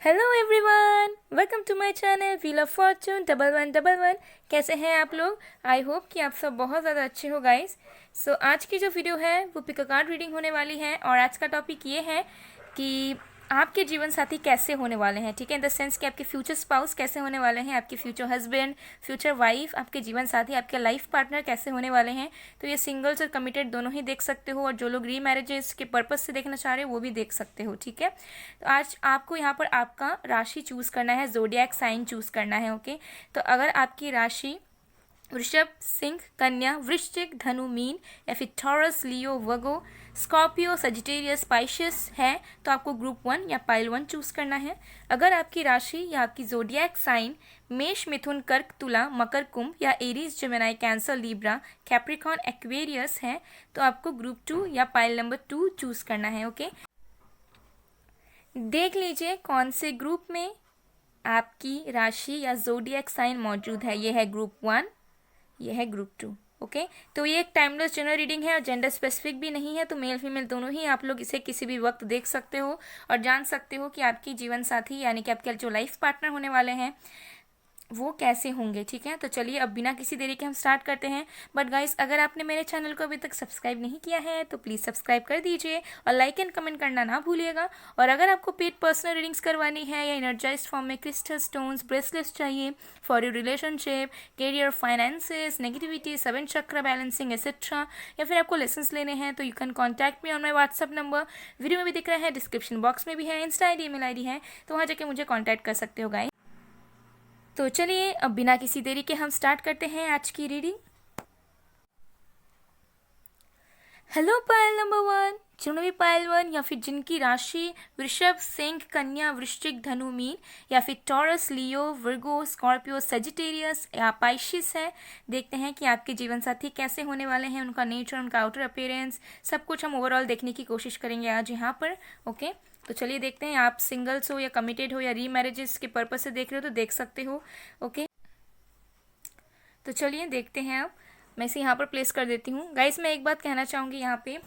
Hello everyone, welcome to my channel wheel of fortune 1111। कैसे हैं आप लोग? आई होप कि आप सब बहुत ज़्यादा अच्छे हो गाइस। सो आज की जो वीडियो है वो पिक अ कार्ड रीडिंग होने वाली है और आज का टॉपिक ये है कि आपके जीवन साथी कैसे होने वाले हैं। ठीक है, इन द सेंस कि आपके फ्यूचर स्पाउस कैसे होने वाले हैं, आपके फ्यूचर हस्बैंड, फ्यूचर वाइफ, आपके जीवन साथी, आपके लाइफ पार्टनर कैसे होने वाले हैं। तो ये सिंगल्स और कमिटेड दोनों ही देख सकते हो और जो लोग री मैरिजेस के पर्पज से देखना चाह रहे हो वो भी देख सकते हो। ठीक है, तो आज आपको यहाँ पर आपका राशि चूज करना है, जोडियक साइन चूज करना है। ओके, तो अगर आपकी राशि वृषभ, सिंह, कन्या, वृश्चिक, धनु, मीन या फिर टॉरस, लियो, वर्गो, स्कॉर्पियो, सजिटेरियस, पाइशियस है तो आपको ग्रुप 1 या पाइल 1 चूज करना है। अगर आपकी राशि या आपकी जोडियक साइन मेष, मिथुन, कर्क, तुला, मकर, कुंभ या Aries, Gemini, cancer, Libra, Capricorn, Aquarius है तो आपको ग्रुप 2 या पाइल नंबर 2 चूज करना है। ओके, देख लीजिए कौन से ग्रुप में आपकी राशि या जोडियक साइन मौजूद है। ये है ग्रुप 1, ये है ग्रुप 2। ओके, तो ये एक टाइमलेस जनरल रीडिंग है और जेंडर स्पेसिफिक भी नहीं है, तो मेल फीमेल दोनों ही आप लोग इसे किसी भी वक्त देख सकते हो और जान सकते हो कि आपकी जीवन साथी यानी कि आपके जो लाइफ पार्टनर होने वाले हैं वो कैसे होंगे। ठीक है, तो चलिए अब बिना किसी देरी के हम स्टार्ट करते हैं। बट गाइस, अगर आपने मेरे चैनल को अभी तक सब्सक्राइब नहीं किया है तो प्लीज़ सब्सक्राइब कर दीजिए और लाइक एंड कमेंट करना ना भूलिएगा। और अगर आपको पेड पर्सनल रीडिंग्स करवानी है या एनर्जाइज फॉर्म में क्रिस्टल स्टोन्स, ब्रेसलेट्स चाहिए for your relationship, career, finances, negativity, 7 चक्र बैलेंसिंग एक्सेट्रा, या फिर आपको लेसन्स लेने हैं तो you can contact me on my WhatsApp number, video में भी दिख रहा है, डिस्क्रिप्शन बॉक्स में भी है, Insta I D, email I D है, तो वहाँ जाके मुझे कॉन्टैक्ट कर सकते हो गाइस। तो चलिए अब बिना किसी देरी के हम स्टार्ट करते हैं आज की रीडिंग। हेलो पायल नंबर 1, जिन्होंने भी पायल 1 या फिर जिनकी राशि वृषभ, सिंह, कन्या, वृश्चिक, धनु, मीन या फिर टॉरस, लियो, वर्गो, स्कॉर्पियो, सजिटेरियस या पाइशिस है, देखते हैं कि आपके जीवन साथी कैसे होने वाले हैं, उनका नेचर, उनका आउटर अपीयरेंस, सब कुछ हम ओवरऑल देखने की कोशिश करेंगे आज यहाँ पर। ओके, तो चलिए देखते हैं। आप सिंगल्स हो या कमिटेड हो या री मैरिजेस के पर्पज से देख रहे हो तो देख सकते हो। ओके, तो चलिए देखते हैं। अब मैं इसे यहाँ पर प्लेस कर देती हूँ। गाइस, मैं एक बात कहना चाहूँगी यहाँ पे,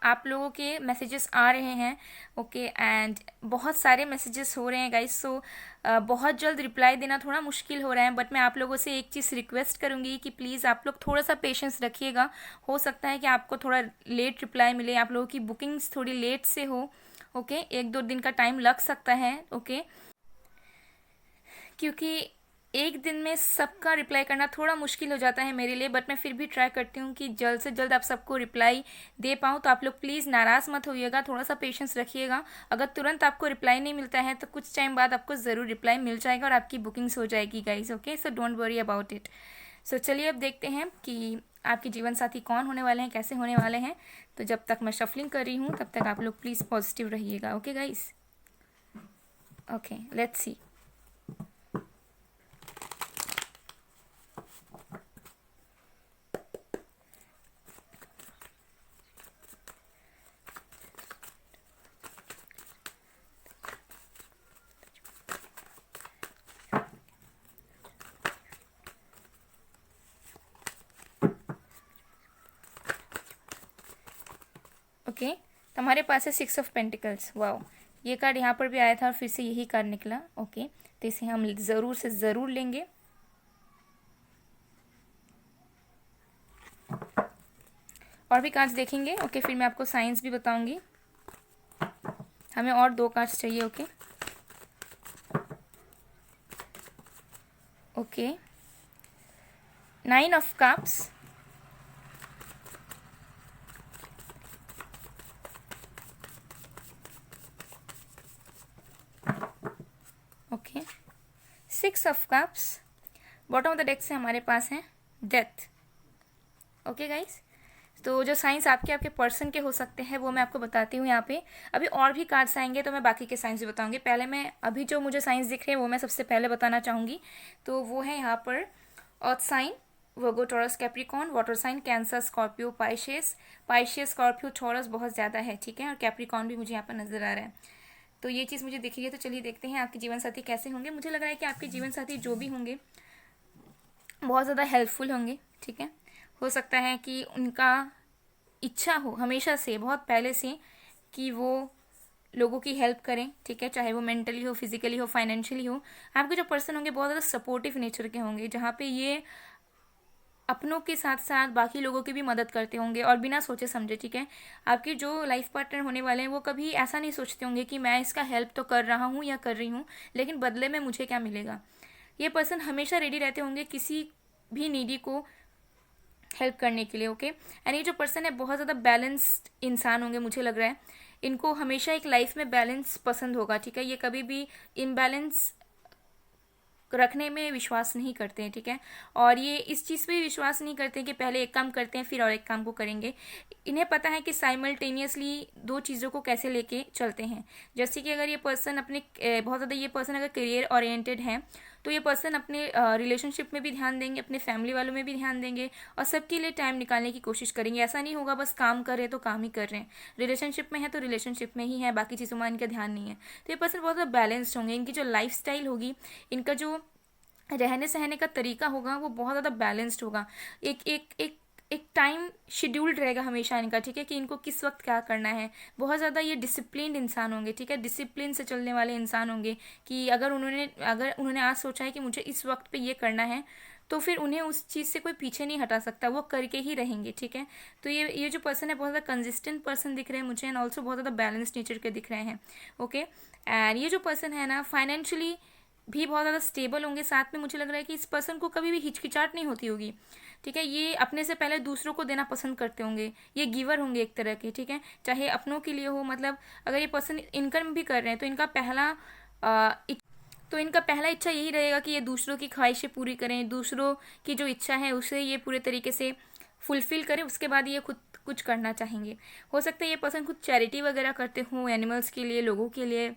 आप लोगों के मैसेजेस आ रहे हैं। ओके, एंड बहुत सारे मैसेजेस हो रहे हैं गाइस, सो बहुत जल्द रिप्लाई देना थोड़ा मुश्किल हो रहा है। बट मैं आप लोगों से एक चीज़ रिक्वेस्ट करूँगी कि प्लीज़ आप लोग थोड़ा सा पेशेंस रखिएगा। हो सकता है कि आपको थोड़ा लेट रिप्लाई मिले, आप लोगों की बुकिंग्स थोड़ी लेट से हो। ओके, 1-2 दिन का टाइम लग सकता है। ओके, क्योंकि एक दिन में सबका रिप्लाई करना थोड़ा मुश्किल हो जाता है मेरे लिए, बट मैं फिर भी ट्राई करती हूँ कि जल्द से जल्द आप सबको रिप्लाई दे पाऊँ। तो आप लोग प्लीज़ नाराज़ मत होइएगा, थोड़ा सा पेशेंस रखिएगा। अगर तुरंत आपको रिप्लाई नहीं मिलता है तो कुछ टाइम बाद आपको ज़रूर रिप्लाई मिल जाएगा और आपकी बुकिंग्स हो जाएगी guys. Okay, so don't worry about it. So चलिए अब देखते हैं कि आपके जीवन साथी कौन होने वाले हैं, कैसे होने वाले हैं। तो जब तक मैं शफलिंग कर रही हूँ तब तक आप लोग प्लीज़ पॉजिटिव रहिएगा। Okay guys, okay, let's see. Okay, तो हमारे पास है 6 ऑफ पेंटिकल्स। वाओ, ये कार्ड यहाँ पर भी आया था और फिर से यही कार्ड निकला। ओके, तो इसे हम ज़रूर से ज़रूर लेंगे। और भी कार्ड्स देखेंगे। ओके, फिर मैं आपको साइंस भी बताऊंगी। हमें और 2 कार्ड्स चाहिए। Okay, okay, 9 of cups, okay, 6 of cups, bottom of the deck से हमारे पास है डेथ। ओके गाइस, तो जो साइंस आपके आपके पर्सन के हो सकते हैं वो मैं आपको बताती हूँ यहाँ पे। अभी और भी कार्ड्स आएंगे तो मैं बाकी के साइंस भी बताऊंगी। पहले मैं अभी जो मुझे साइंस दिख रहे हैं वो मैं सबसे पहले बताना चाहूँगी। तो वो है यहाँ पर earth sign, Virgo, Taurus, Capricorn, water sign, Cancer, Scorpio, Pisces. Pisces, Scorpio, Taurus बहुत ज़्यादा है। ठीक है, और कैप्रिकॉन भी मुझे यहाँ पर नज़र आ रहा है। तो ये चीज़ मुझे दिख रही है। तो चलिए देखते हैं आपके जीवन साथी कैसे होंगे। मुझे लग रहा है कि आपके जीवन साथी जो भी होंगे बहुत ज़्यादा हेल्पफुल होंगे। ठीक है, हो सकता है कि उनका इच्छा हो हमेशा से, बहुत पहले से, कि वो लोगों की हेल्प करें, ठीक है, चाहे वो मेंटली हो, फिजिकली हो, फाइनेंशियली हो। आपके जो पर्सन होंगे बहुत ज़्यादा सपोर्टिव नेचर के होंगे, जहाँ पे ये अपनों के साथ साथ बाकी लोगों की भी मदद करते होंगे और बिना सोचे समझे, ठीक है। आपके जो लाइफ पार्टनर होने वाले हैं वो कभी ऐसा नहीं सोचते होंगे कि मैं इसका हेल्प तो कर रहा हूँ या कर रही हूँ, लेकिन बदले में मुझे क्या मिलेगा। ये पर्सन हमेशा रेडी रहते होंगे किसी भी नीडी को हेल्प करने के लिए, ओके। एंड ये जो पर्सन है बहुत ज़्यादा बैलेंस्ड इंसान होंगे, मुझे लग रहा है इनको हमेशा एक लाइफ में बैलेंस पसंद होगा, ठीक है। ये कभी भी इनबैलेंस रखने में विश्वास नहीं करते हैं, ठीक है। और ये इस चीज़ पे विश्वास नहीं करते हैं कि पहले एक काम करते हैं फिर और एक काम को करेंगे। इन्हें पता है कि साइमल्टेनियसली दो चीज़ों को कैसे लेके चलते हैं। जैसे कि अगर ये पर्सन अपने बहुत ज़्यादा ये पर्सन अगर करियर ओरिएंटेड है तो ये पर्सन अपने रिलेशनशिप में भी ध्यान देंगे, अपने फैमिली वालों में भी ध्यान देंगे और सबके लिए टाइम निकालने की कोशिश करेंगे। ऐसा नहीं होगा बस काम कर रहे हैं तो काम ही कर रहे हैं, रिलेशनशिप में है तो रिलेशनशिप में ही है, बाकी चीज़ों में इनका ध्यान नहीं है। तो ये पर्सन बहुत ज़्यादा बैलेंस्ड होंगे। इनकी जो लाइफ स्टाइल होगी, इनका जो रहने सहने का तरीका होगा वो बहुत ज़्यादा बैलेंस्ड होगा। एक एक एक एक टाइम शेड्यूल्ड रहेगा हमेशा इनका, ठीक है, कि इनको किस वक्त क्या करना है। बहुत ज़्यादा ये डिसिप्लिन्ड इंसान होंगे, ठीक है, डिसिप्लिन से चलने वाले इंसान होंगे कि अगर उन्होंने आज सोचा है कि मुझे इस वक्त पे ये करना है तो फिर उन्हें उस चीज़ से कोई पीछे नहीं हटा सकता, वो करके ही रहेंगे, ठीक है। तो ये जो पर्सन है बहुत ज़्यादा कंसिस्टेंट पर्सन दिख रहे हैं मुझे एंड ऑल्सो बहुत ज़्यादा बैलेंस्ड नेचर के दिख रहे हैं, ओके। एंड ये जो पर्सन है ना फाइनेंशियली भी बहुत ज़्यादा स्टेबल होंगे। साथ में मुझे लग रहा है कि इस पर्सन को कभी भी हिचकिचाहट नहीं होती होगी, ठीक है। ये अपने से पहले दूसरों को देना पसंद करते होंगे, ये गिवर होंगे एक तरह के, ठीक है, चाहे अपनों के लिए हो। मतलब अगर ये पर्सन इनकम भी कर रहे हैं तो इनका पहला इच्छा यही रहेगा कि ये दूसरों की ख्वाहिशें पूरी करें, दूसरों की जो इच्छा है उसे ये पूरे तरीके से फुलफिल करें, उसके बाद ये खुद कुछ करना चाहेंगे। हो सकता है ये पर्सन कुछ चैरिटी वगैरह करते हों एनिमल्स के लिए, लोगों के लिए,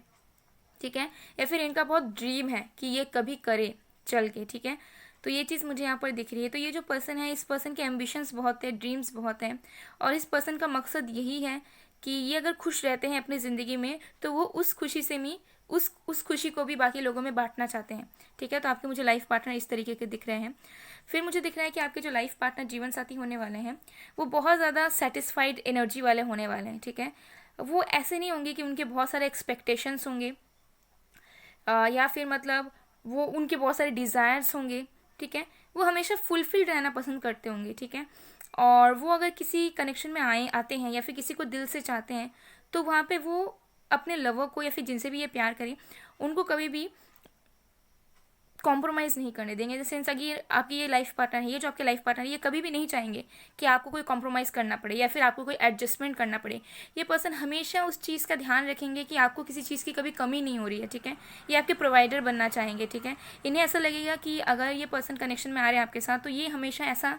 ठीक है, या फिर इनका बहुत ड्रीम है कि ये कभी करे चल के, ठीक है। तो ये चीज़ मुझे यहाँ पर दिख रही है। तो ये जो पर्सन है इस पर्सन के एम्बिशंस बहुत है, ड्रीम्स बहुत हैं और इस पर्सन का मकसद यही है कि ये अगर खुश रहते हैं अपनी ज़िंदगी में तो वो उस खुशी से भी उस खुशी को भी बाकी लोगों में बांटना चाहते हैं, ठीक है। तो आपके मुझे लाइफ पार्टनर इस तरीके के दिख रहे हैं। फिर मुझे दिख रहा है कि आपके जो लाइफ पार्टनर जीवन साथी होने वाले हैं वो बहुत ज़्यादा सेटिस्फाइड एनर्जी वाले होने वाले हैं, ठीक है। वो ऐसे नहीं होंगे कि उनके बहुत सारे एक्सपेक्टेशंस होंगे या फिर मतलब वो उनके बहुत सारे डिज़ायर्स होंगे, ठीक है। वो हमेशा फुलफिल्ड रहना पसंद करते होंगे, ठीक है। और वो अगर किसी कनेक्शन में आते हैं या फिर किसी को दिल से चाहते हैं तो वहाँ पे वो अपने लवर को या फिर जिनसे भी ये प्यार करें उनको कभी भी कॉम्प्रोमाइज़ नहीं करने देंगे। जैसे अगर आपकी ये लाइफ पार्टनर है, ये जो आपके लाइफ पार्टनर है, ये कभी भी नहीं चाहेंगे कि आपको कोई कॉम्प्रोमाइज़ करना पड़े या फिर आपको कोई एडजस्टमेंट करना पड़े। ये पर्सन हमेशा उस चीज़ का ध्यान रखेंगे कि आपको किसी चीज़ की कभी कमी नहीं हो रही है, ठीक है। ये आपके प्रोवाइडर बनना चाहेंगे, ठीक है। इन्हें ऐसा लगेगा कि अगर ये पर्सन कनेक्शन में आ रहे हैं आपके साथ तो ये हमेशा ऐसा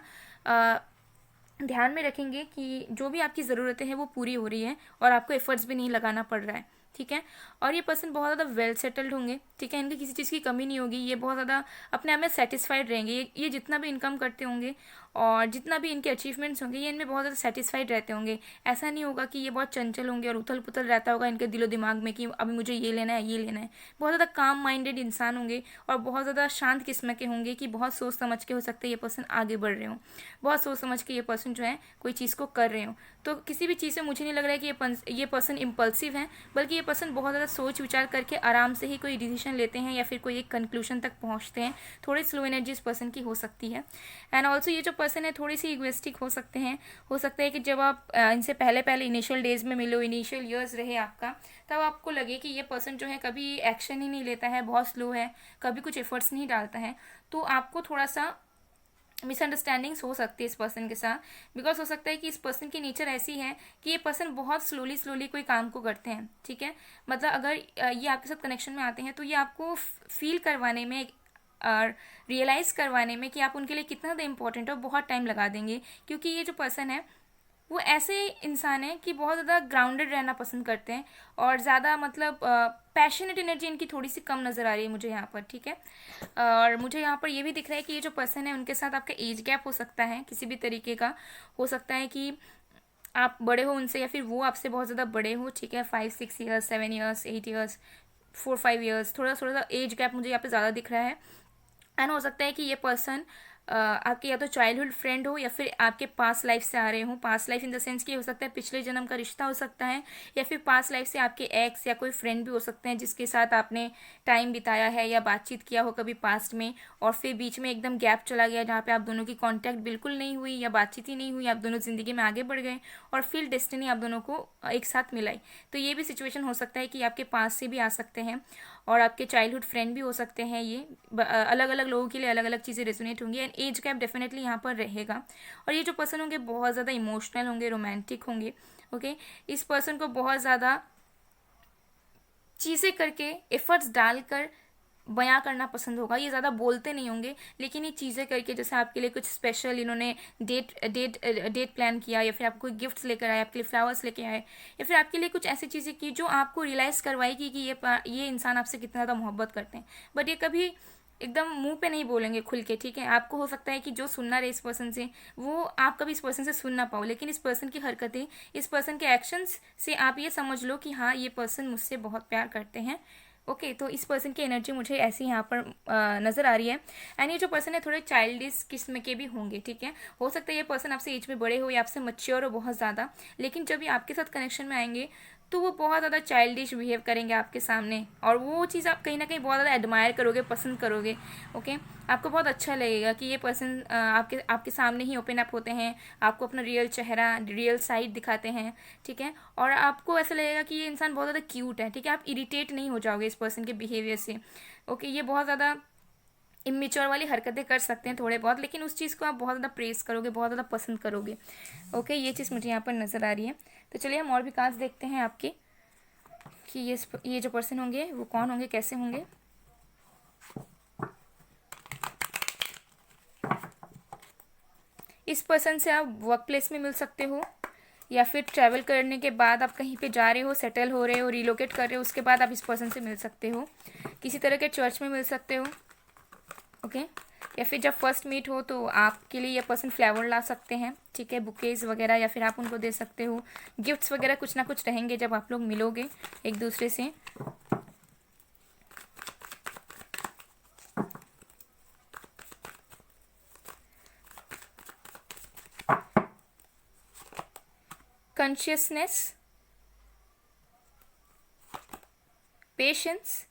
ध्यान में रखेंगे कि जो भी आपकी ज़रूरतें हैं वो पूरी हो रही है और आपको एफर्ट्स भी नहीं लगाना पड़ रहा है, ठीक है। और ये पर्सन बहुत ज़्यादा वेल सेटल्ड होंगे, ठीक है, इनकी किसी चीज़ की कमी नहीं होगी। ये बहुत ज़्यादा अपने आप में सेटिस्फाइड रहेंगे। ये जितना भी इनकम करते होंगे और जितना भी इनके अचीवमेंट्स होंगे ये इनमें बहुत ज़्यादा सेटिस्फाइड रहते होंगे। ऐसा नहीं होगा कि ये बहुत चंचल होंगे और उथल पुथल रहता होगा इनके दिलो दिमाग में कि अभी मुझे ये लेना है ये लेना है। बहुत ज़्यादा काम माइंडेड इंसान होंगे और बहुत ज़्यादा शांत किस्म के होंगे कि बहुत सोच समझ के हो सकता है ये पर्सन आगे बढ़ रहे हो, बहुत सोच समझ के ये पर्सन जो है कोई चीज़ को कर रहे हो। तो किसी भी चीज़ से मुझे नहीं लग रहा है कि ये पर्सन इम्पल्सिव है, बल्कि ये पर्सन बहुत ज़्यादा सोच विचार करके आराम से ही कोई डिसीजन लेते हैं या फिर कोई एक कंक्लूजन तक पहुंचते हैं। थोड़ी स्लो एनर्जी इस पर्सन की हो सकती है। एंड ऑल्सो ये जो पर्सन है थोड़ी सी इगोइस्टिक हो सकते हैं। हो सकता है कि जब आप इनसे पहले इनिशियल डेज में मिलो, इनिशियल ईयर्स रहे आपका, तब आपको लगे कि ये पर्सन जो है कभी एक्शन ही नहीं लेता है, बहुत स्लो है, कभी कुछ एफर्ट्स नहीं डालता है। तो आपको थोड़ा सा मिसअंडरस्टैंडिंग्स हो सकती है इस पर्सन के साथ, बिकॉज हो सकता है कि इस पर्सन की नेचर ऐसी है कि ये पर्सन बहुत स्लोली कोई काम को करते हैं, ठीक है। मतलब अगर ये आपके साथ कनेक्शन में आते हैं तो ये आपको फील करवाने में और रियलाइज़ करवाने में कि आप उनके लिए कितना ज़्यादा इंपॉर्टेंट हो बहुत टाइम लगा देंगे। क्योंकि ये जो पर्सन है वो ऐसे इंसान है कि बहुत ज़्यादा ग्राउंडेड रहना पसंद करते हैं और ज़्यादा मतलब पैशनेट एनर्जी इनकी थोड़ी सी कम नज़र आ रही है मुझे यहाँ पर, ठीक है। और मुझे यहाँ पर ये भी दिख रहा है कि ये जो पर्सन है उनके साथ आपका एज गैप हो सकता है, किसी भी तरीके का हो सकता है कि आप बड़े हो उनसे या फिर वो आपसे बहुत ज़्यादा बड़े हो, ठीक है। 5-6 ईयर्स, 7 ईयर्स, 8 ईयर्स, 4-5 ईयर्स, थोड़ा सा एज गैप मुझे यहाँ पे ज़्यादा दिख रहा है। एंड हो सकता है कि ये पर्सन आपके या तो चाइल्डहुड फ्रेंड हो या फिर आपके पास्ट लाइफ से आ रहे हो। Past life in the sense कि हो सकता है पिछले जन्म का रिश्ता हो सकता है, या फिर पास्ट लाइफ से आपके एक्स या कोई फ्रेंड भी हो सकते हैं जिसके साथ आपने टाइम बिताया है या बातचीत किया हो कभी पास्ट में, और फिर बीच में एकदम गैप चला गया जहाँ पे आप दोनों की कांटेक्ट बिल्कुल नहीं हुई या बातचीत ही नहीं हुई, आप दोनों ज़िंदगी में आगे बढ़ गए और फिर डेस्टिनी आप दोनों को एक साथ मिलाई। तो ये भी सिचुएशन हो सकता है कि आपके पास से भी आ सकते हैं और आपके चाइल्डहुड फ्रेंड भी हो सकते हैं। ये अलग अलग लोगों के लिए अलग अलग चीज़ें रेजोनेट होंगी एंड एज गैप डेफिनेटली यहाँ पर रहेगा। और ये जो पर्सन होंगे बहुत ज़्यादा इमोशनल होंगे, रोमांटिक होंगे। ओके, इस पर्सन को बहुत ज़्यादा चीज़ें करके एफर्ट्स डालकर बयां करना पसंद होगा। ये ज़्यादा बोलते नहीं होंगे लेकिन ये चीज़ें करके, जैसे आपके लिए कुछ स्पेशल इन्होंने डेट प्लान किया, या फिर आपको कोई गिफ्ट्स लेकर आए, आपके लिए फ्लावर्स लेके आए, या फिर आपके लिए कुछ ऐसी चीज़ें की जो आपको रियलाइज़ करवाएगी कि ये इंसान आपसे कितना ज़्यादा मोहब्बत करते हैं। बट ये कभी एकदम मुंह पे नहीं बोलेंगे खुल के, ठीक है। आपको हो सकता है कि जो सुनना रहे इस पर्सन से वो आप कभी इस पर्सन से सुन ना पाओ, लेकिन इस पर्सन की हरकतें, इस पर्सन के एक्शंस से आप ये समझ लो कि हाँ ये पर्सन मुझसे बहुत प्यार करते हैं। ओके, तो इस पर्सन की एनर्जी मुझे ऐसी यहाँ पर नज़र आ रही है। एंड ये जो पर्सन है थोड़े चाइल्डिश किस्म के भी होंगे, ठीक है। हो सकता है ये पर्सन आपसे एज में बड़े हो या आपसे मैच्योर हो बहुत ज़्यादा, लेकिन जब ये आपके साथ कनेक्शन में आएंगे तो वो बहुत ज़्यादा चाइल्डिश बिहेव करेंगे आपके सामने, और वो चीज़ आप कहीं ना कहीं बहुत ज़्यादा एडमायर करोगे, पसंद करोगे। ओके, आपको बहुत अच्छा लगेगा कि ये पर्सन आपके सामने ही ओपन अप होते हैं, आपको अपना रियल चेहरा, रियल साइड दिखाते हैं, ठीक है। और आपको ऐसा लगेगा कि ये इंसान बहुत ज़्यादा क्यूट है, ठीक है। आप इरिटेट नहीं हो जाओगे इस पर्सन के बिहेवियर से। ओके, ये बहुत ज़्यादा इमेच्योर वाली हरकतें कर सकते हैं थोड़े बहुत, लेकिन उस चीज़ को आप बहुत ज़्यादा प्रेस करोगे, बहुत ज़्यादा पसंद करोगे। ओके, ये चीज़ मुझे यहाँ पर नज़र आ रही है। तो चलिए हम और भी कार्ड्स देखते हैं आपके कि ये जो पर्सन होंगे वो कौन होंगे, कैसे होंगे। इस पर्सन से आप वर्क प्लेस में मिल सकते हो, या फिर ट्रैवल करने के बाद आप कहीं पे जा रहे हो, सेटल हो रहे हो, रिलोकेट कर रहे हो, उसके बाद आप इस पर्सन से मिल सकते हो। किसी तरह के चर्च में मिल सकते हो। ओके, या फिर जब फर्स्ट मीट हो तो आपके लिए ये पर्सन फ्लावर ला सकते हैं, ठीक है, बुकेज वगैरह, या फिर आप उनको दे सकते हो। गिफ्ट्स वगैरह कुछ ना कुछ रहेंगे जब आप लोग मिलोगे एक दूसरे से। Consciousness, patience,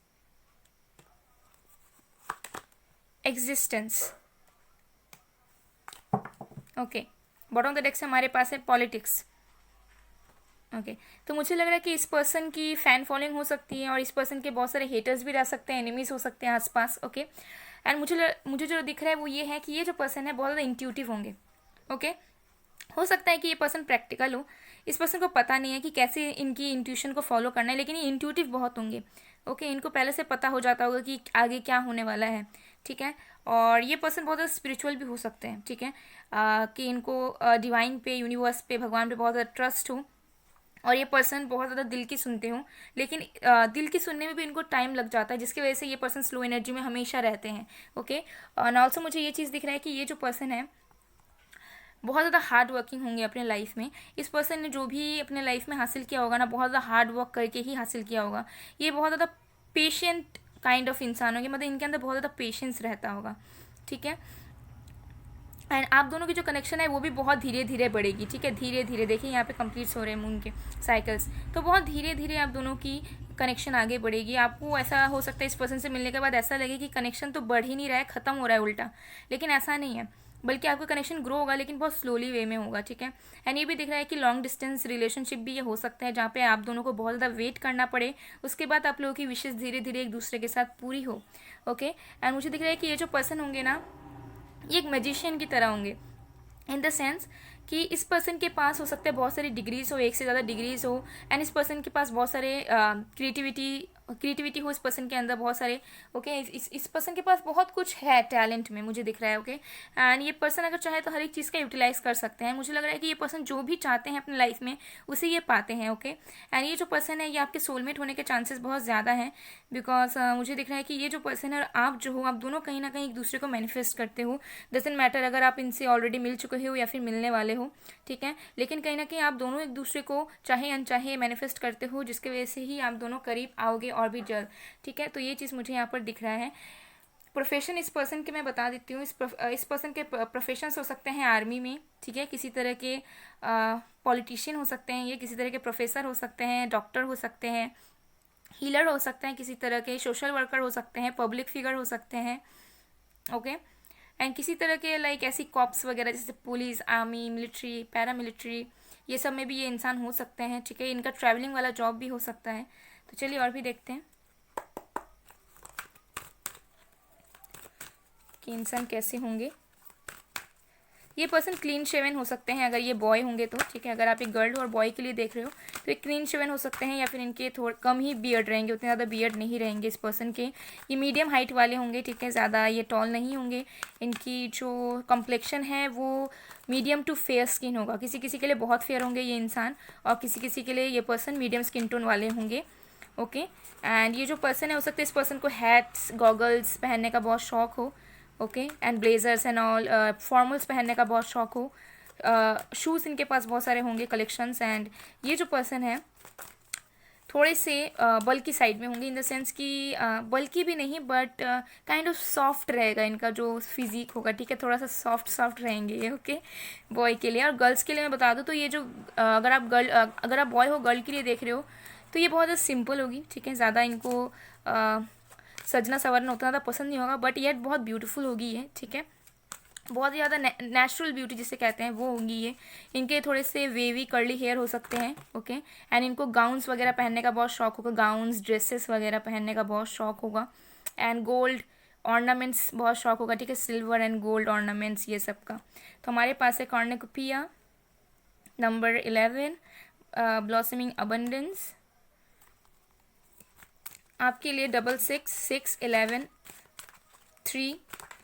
existence. Okay, bottom of the deck से हमारे पास है पॉलिटिक्स। ओके, तो मुझे लग रहा है कि इस पर्सन की फैन फॉलोइंग हो सकती है और इस पर्सन के बहुत सारे हेटर्स भी रह सकते हैं, एनिमीज हो सकते हैं आसपास। ओके, एंड मुझे जो दिख रहा है वो ये है कि ये जो पर्सन है बहुत ज़्यादा इंट्यूटिव होंगे। ओके, हो सकता है कि ये पर्सन प्रैक्टिकल हो, इस पर्सन को पता नहीं है कि कैसे इनकी इंट्यूशन को फॉलो करना है, लेकिन ये इंट्यूटिव बहुत होंगे। ओके, इनको पहले से पता हो जाता होगा कि आगे क्या होने वाला है, ठीक है। और ये पर्सन बहुत ज़्यादा स्पिरिचुअल भी हो सकते हैं, ठीक है, कि इनको डिवाइन पे, यूनिवर्स पे, भगवान पे बहुत ज़्यादा ट्रस्ट हो, और ये पर्सन बहुत ज़्यादा दिल की सुनते हो, लेकिन दिल की सुनने में भी इनको टाइम लग जाता है, जिसकी वजह से ये पर्सन स्लो एनर्जी में हमेशा रहते हैं। ओके, और ऑल्सो मुझे ये चीज़ दिख रहा है कि ये जो पर्सन है बहुत ज़्यादा हार्ड वर्किंग होंगे अपने लाइफ में। इस पर्सन ने जो भी अपने लाइफ में हासिल किया होगा ना, बहुत ज़्यादा हार्ड वर्क करके ही हासिल किया होगा। ये बहुत ज़्यादा पेशेंट काइंड ऑफ इंसान होंगे, मतलब इनके अंदर बहुत ज़्यादा पेशेंस रहता होगा, ठीक है। एंड आप दोनों की जो कनेक्शन है वो भी बहुत धीरे धीरे बढ़ेगी, ठीक है, धीरे धीरे। देखिए यहाँ पे कंप्लीट हो रहे हैं मून के साइकिल्स, तो बहुत धीरे धीरे आप दोनों की कनेक्शन आगे बढ़ेगी। आपको ऐसा हो सकता है इस पर्सन से मिलने के बाद ऐसा लगे कि कनेक्शन तो बढ़ ही नहीं रहा है, ख़त्म हो रहा है उल्टा, लेकिन ऐसा नहीं है, बल्कि आपका कनेक्शन ग्रो होगा, लेकिन बहुत स्लोली वे में होगा, ठीक है। एंड ये भी दिख रहा है कि लॉन्ग डिस्टेंस रिलेशनशिप भी ये हो सकता है, जहाँ पे आप दोनों को बहुत ज़्यादा वेट करना पड़े, उसके बाद आप लोगों की विशेष धीरे धीरे एक दूसरे के साथ पूरी हो। ओके, एंड मुझे दिख रहा है कि ये जो पर्सन होंगे ना, ये एक मैजिशियन की तरह होंगे, इन द सेंस कि इस पर्सन के पास हो सकता है बहुत सारी डिग्रीज हो, एक से ज़्यादा डिग्रीज हो, एंड इस पर्सन के पास बहुत सारे क्रिएटिविटी हो इस पर्सन के अंदर बहुत सारे। ओके, इस पर्सन के पास बहुत कुछ है टैलेंट में, मुझे दिख रहा है। ओके, एंड ये पर्सन अगर चाहे तो हर एक चीज़ का यूटिलाइज कर सकते हैं। मुझे लग रहा है कि ये पर्सन जो भी चाहते हैं अपनी लाइफ में उसे ये पाते हैं। ओके, एंड ये जो पर्सन है ये आपके सोलमेट होने के चांसेस बहुत ज़्यादा हैं, बिकॉज मुझे दिख रहा है कि ये जो पर्सन है और आप जो हो, आप दोनों कहीं ना कहीं एक दूसरे को मैनिफेस्ट करते हो। डजंट मैटर अगर आप इनसे ऑलरेडी मिल चुके हो या फिर मिलने वाले हो, ठीक है, लेकिन कहीं ना कहीं आप दोनों एक दूसरे को चाहे अनचाहे मैनिफेस्ट करते हो, जिसकी वजह से ही आप दोनों करीब आओगे और भी जल्द, ठीक है। तो ये चीज़ मुझे यहाँ पर दिख रहा है। प्रोफेशन इस पर्सन के मैं बता देती हूँ। इस पर्सन के प्रोफेशंस हो सकते हैं आर्मी में, ठीक है, किसी तरह के पॉलिटिशियन हो सकते हैं, ये किसी तरह के प्रोफेसर हो सकते हैं, डॉक्टर हो सकते हैं, हीलर हो सकते हैं, किसी तरह के सोशल वर्कर हो सकते हैं, पब्लिक फिगर हो सकते हैं, ओके। एंड किसी तरह के लाइक ऐसी कॉप्स वगैरह जैसे पुलिस, आर्मी, मिलिट्री, पैरामिलिट्री, ये सब में भी ये इंसान हो सकते हैं, ठीक है। इनका ट्रैवलिंग वाला जॉब भी हो सकता है। तो चलिए और भी देखते हैं कि इंसान कैसे होंगे। ये पर्सन क्लीन शेवन हो सकते हैं अगर ये बॉय होंगे तो, ठीक है। अगर आप एक गर्ल और बॉय के लिए देख रहे हो तो ये क्लीन शेवन हो सकते हैं, या फिर इनके थोड़ा कम ही बियर्ड रहेंगे, उतने ज़्यादा बियर्ड नहीं रहेंगे इस पर्सन के। ये मीडियम हाइट वाले होंगे, ठीक है, ज़्यादा ये टॉल नहीं होंगे। इनकी जो कम्प्लेक्शन है वो मीडियम टू फेयर स्किन होगा। किसी किसी के लिए बहुत फेयर होंगे ये इंसान, और किसी किसी के लिए ये पर्सन मीडियम स्किन टोन वाले होंगे, ओके। एंड ये जो पर्सन है हो सकता है इस पर्सन को हैट्स, गॉगल्स पहनने का बहुत शौक हो, okay, and blazers and all, formals पहनने का बहुत शौक हो। शूज़ इनके पास बहुत सारे होंगे, कलेक्शंस। एंड ये जो पर्सन है थोड़े से बल्की साइड में होंगे, इन द सेंस कि बल्की भी नहीं बट काइंड ऑफ सॉफ्ट रहेगा इनका जो फिजिक होगा, ठीक है, थोड़ा सा सॉफ्ट सॉफ्ट रहेंगे ये, ओके, बॉय के लिए। और गर्ल्स के लिए मैं बता दूँ तो ये जो अगर आप बॉय हो, गर्ल के लिए देख रहे हो तो ये बहुत ज़्यादा सिंपल होगी, ठीक है। ज़्यादा इनको सजना संवरना उतना ज़्यादा पसंद नहीं होगा, बट येट बहुत ब्यूटीफुल होगी ये, ठीक है। बहुत ही ज़्यादा नेचुरल ब्यूटी जिसे कहते हैं वो होंगी ये। इनके थोड़े से वेवी कर्ली हेयर हो सकते हैं, ओके। एंड इनको गाउन्स वगैरह पहनने का बहुत शौक होगा, गाउन्स, ड्रेसेस वगैरह पहनने का बहुत शौक होगा। एंड गोल्ड ऑर्नामेंट्स बहुत शौक होगा, ठीक है, सिल्वर एंड गोल्ड ऑर्नामेंट्स ये सब का। तो हमारे पास है कॉर्नुकोपिया नंबर 11, ब्लॉसमिंग अबंडेंस। आपके लिए 66, 6, 11, 3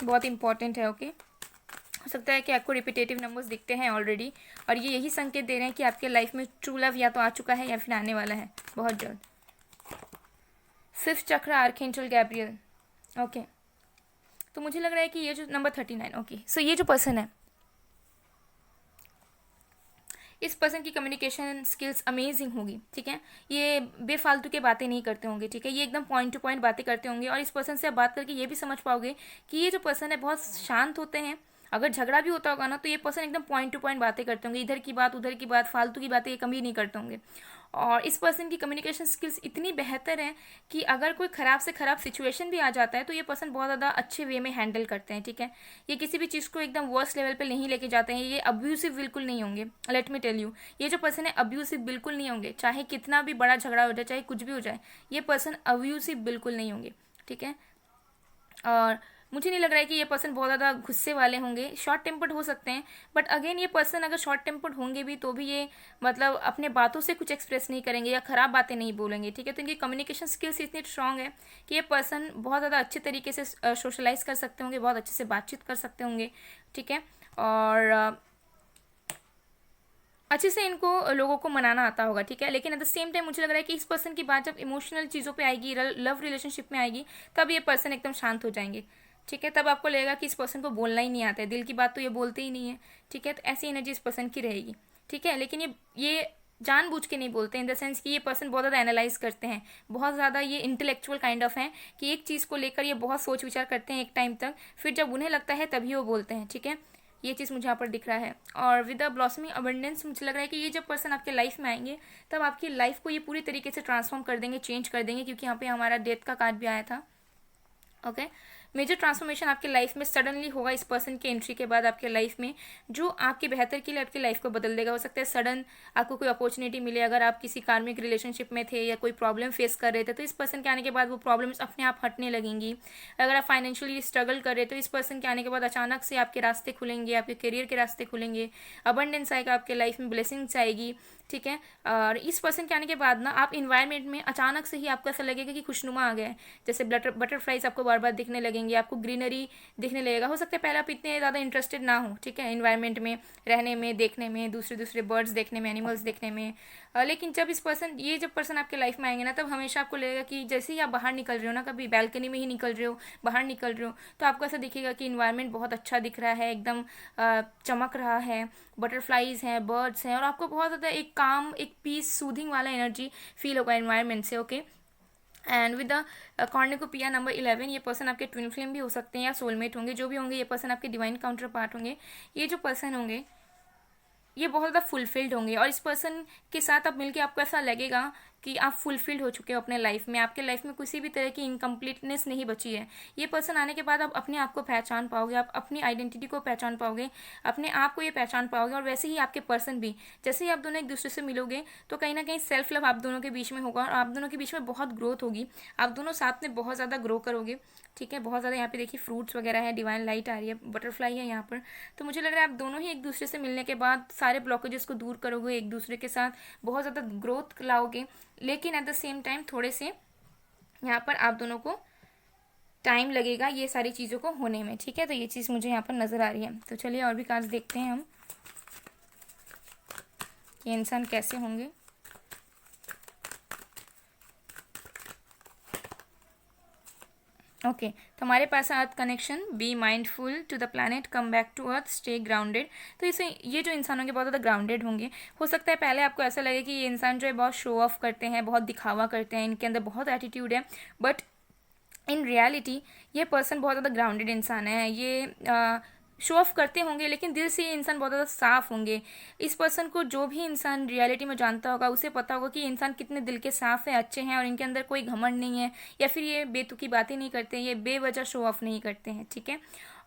बहुत इंपॉर्टेंट है, ओके। हो सकता है कि आपको रिपीटेटिव नंबर्स दिखते हैं ऑलरेडी, और ये यही संकेत दे रहे हैं कि आपके लाइफ में ट्रू लव या तो आ चुका है या फिर आने वाला है बहुत जल्द। 5th चक्र आर्कएंजल गैब्रियल, ओके। तो मुझे लग रहा है कि ये जो नंबर 39, ओके। सो ये जो पर्सन है, इस पर्सन की कम्युनिकेशन स्किल्स अमेजिंग होगी, ठीक है। ये बेफालतू के बातें नहीं करते होंगे, ठीक है, ये एकदम पॉइंट टू पॉइंट बातें करते होंगे। और इस पर्सन से आप बात करके ये भी समझ पाओगे कि ये जो पर्सन है बहुत शांत होते हैं। अगर झगड़ा भी होता होगा ना तो ये पर्सन एकदम पॉइंट टू पॉइंट बातें करते होंगे, इधर की बात उधर की बात, फालतू की बातें ये कभी नहीं करते होंगे। और इस पर्सन की कम्युनिकेशन स्किल्स इतनी बेहतर है कि अगर कोई ख़राब से ख़राब सिचुएशन भी आ जाता है तो ये पर्सन बहुत ज़्यादा अच्छे वे में हैंडल करते हैं, ठीक है। ये किसी भी चीज़ को एकदम वर्स्ट लेवल पे नहीं लेके जाते हैं। ये अब्यूसिव बिल्कुल नहीं होंगे। लेट मी टेल यू, ये जो पर्सन है अब्यूसिव बिल्कुल नहीं होंगे, चाहे कितना भी बड़ा झगड़ा हो जाए, चाहे कुछ भी हो जाए, ये पर्सन अब्यूसिव बिल्कुल नहीं होंगे, ठीक है। और मुझे नहीं लग रहा है कि ये पर्सन बहुत ज़्यादा गुस्से वाले होंगे। शॉर्ट टेम्पर्ड हो सकते हैं, बट अगेन ये पर्सन अगर शॉर्ट टेम्पर्ड होंगे भी तो भी ये मतलब अपने बातों से कुछ एक्सप्रेस नहीं करेंगे या ख़राब बातें नहीं बोलेंगे, ठीक है। तो इनकी कम्युनिकेशन स्किल्स इतनी स्ट्रांग है कि ये पर्सन बहुत ज़्यादा अच्छे तरीके से सोशलाइज कर सकते होंगे, बहुत अच्छे से बातचीत कर सकते होंगे, ठीक है। और अच्छे से इनको लोगों को मनाना आता होगा, ठीक है। लेकिन एट द सेम टाइम मुझे लग रहा है कि इस पर्सन की बात जब इमोशनल चीज़ों पे आएगी, लव रिलेशनशिप में आएगी, तब ये पर्सन एकदम शांत हो जाएंगे, ठीक है। तब आपको लगेगा कि इस पर्सन को बोलना ही नहीं आता है, दिल की बात तो ये बोलते ही नहीं है, ठीक है। तो ऐसी एनर्जी इस पर्सन की रहेगी, ठीक है। लेकिन ये जानबूझ के नहीं बोलते, इन द सेंस कि ये पर्सन बहुत ज़्यादा एनालाइज करते हैं, बहुत ज़्यादा ये इंटेलेक्चुअल काइंड ऑफ हैं कि एक चीज़ को लेकर ये बहुत सोच विचार करते हैं एक टाइम तक, फिर जब उन्हें लगता है तभी वो बोलते हैं, ठीक है। ये चीज़ मुझे यहाँ पर दिख रहा है। और विद द ब्लॉसमिंग अबंडेंस मुझे लग रहा है कि ये जब पर्सन आपके लाइफ में आएंगे तब आपकी लाइफ को ये पूरी तरीके से ट्रांसफॉर्म कर देंगे, चेंज कर देंगे, क्योंकि यहाँ पे हमारा डेथ का कार्ड भी आया था, ओके। मेजर ट्रांसफॉर्मेशन आपके लाइफ में सडनली होगा इस पर्सन के एंट्री के बाद आपके लाइफ में, जो आपके बेहतर के लिए आपकी लाइफ को बदल देगा। हो सकता है सडन आपको कोई अपॉर्चुनिटी मिले, अगर आप किसी कार्मिक रिलेशनशिप में थे या कोई प्रॉब्लम फेस कर रहे थे तो इस पर्सन के आने के बाद वो प्रॉब्लम्स अपने आप हटने लगेंगी। अगर आप फाइनेंशियली स्ट्रगल कर रहे तो इस पर्सन के आने के बाद अचानक से आपके रास्ते खुलेंगे, आपके करियर के रास्ते खुलेंगे, अबंडेंस आएगा आपके लाइफ में, ब्लेसिंग्स आएगी, ठीक है। और इस पर्सन के आने के बाद ना आप इन्वायरमेंट में अचानक से ही आपको ऐसा लगेगा कि खुशनुमा आ गया है, जैसे बटरफ्लाइज आपको बार बार दिखने लगेंगे, आपको ग्रीनरी दिखने लगेगा। हो सकता है पहले आप इतने ज़्यादा इंटरेस्टेड ना हो, ठीक है, इन्वायरमेंट में रहने में, देखने में, दूसरे दूसरे बर्ड्स देखने में, एनिमल्स देखने में, लेकिन जब जब पर्सन आपके लाइफ में आएंगे ना तब हमेशा आपको लगेगा कि जैसे ही आप बाहर निकल रहे हो ना, कभी बैल्कनी में ही निकल रहे हो, बाहर निकल रहे हो, तो आपको ऐसा दिखेगा कि इन्वायरमेंट बहुत अच्छा दिख रहा है, एकदम चमक रहा है, बटरफ्लाइज हैं, बर्ड्स हैं, और आपको बहुत ज़्यादा एक काम, एक पीस, सूदिंग वाला एनर्जी फील होगा इन्वायरमेंट से, okay. And with the cornucopia number 11, ये पर्सन आपके ट्विन फ्लेम भी हो सकते हैं या सोलमेट होंगे, जो भी होंगे ये पर्सन आपके डिवाइन काउंटर पार्ट होंगे। ये जो पर्सन होंगे ये बहुत ज़्यादा फुलफिल्ड होंगे, और इस पर्सन के साथ आप मिलके आपको ऐसा लगेगा कि आप फुलफिल्ड हो चुके हो अपने लाइफ में, आपके लाइफ में किसी भी तरह की इनकम्प्लीटनेस नहीं बची है। ये पर्सन आने के बाद आप अपने आप को पहचान पाओगे, आप अपनी आइडेंटिटी को पहचान पाओगे, अपने आप को ये पहचान पाओगे। और वैसे ही आपके पर्सन भी, जैसे ही आप दोनों एक दूसरे से मिलोगे तो कहीं ना कहीं सेल्फ लव आप दोनों के बीच में होगा, और आप दोनों के बीच में बहुत ग्रोथ होगी, आप दोनों साथ में बहुत ज़्यादा ग्रो करोगे। ठीक है, बहुत ज़्यादा यहाँ पे देखिए फ्रूट्स वगैरह है, डिवाइन लाइट आ रही है, बटरफ्लाई है यहाँ पर। तो मुझे लग रहा है आप दोनों ही एक दूसरे से मिलने के बाद सारे ब्लॉकेजेस को दूर करोगे, एक दूसरे के साथ बहुत ज़्यादा ग्रोथ लाओगे, लेकिन एट द सेम टाइम थोड़े से यहाँ पर आप दोनों को टाइम लगेगा ये सारी चीज़ों को होने में। ठीक है, तो ये चीज़ मुझे यहाँ पर नज़र आ रही है। तो चलिए और भी कार्ड्स देखते हैं हम, ये इंसान कैसे होंगे। ओके तो हमारे पास earth connection, be mindful to the planet, come back to earth, stay grounded. तो इसे ये जो इंसान होंगे बहुत ज़्यादा ग्राउंडेड होंगे। हो सकता है पहले आपको ऐसा लगे कि ये इंसान जो है बहुत शो ऑफ करते हैं, बहुत दिखावा करते हैं, इनके अंदर बहुत एटीट्यूड है, बट इन रियलिटी ये पर्सन बहुत ज़्यादा ग्राउंडेड इंसान है। ये शो ऑफ करते होंगे लेकिन दिल से ये इंसान बहुत ज़्यादा साफ होंगे। इस पर्सन को जो भी इंसान रियलिटी में जानता होगा उसे पता होगा कि ये इंसान कितने दिल के साफ है, अच्छे हैं, और इनके अंदर कोई घमंड नहीं है, या फिर ये बेतुकी बातें नहीं करते, ये बेवजह शो ऑफ नहीं करते हैं। ठीक है,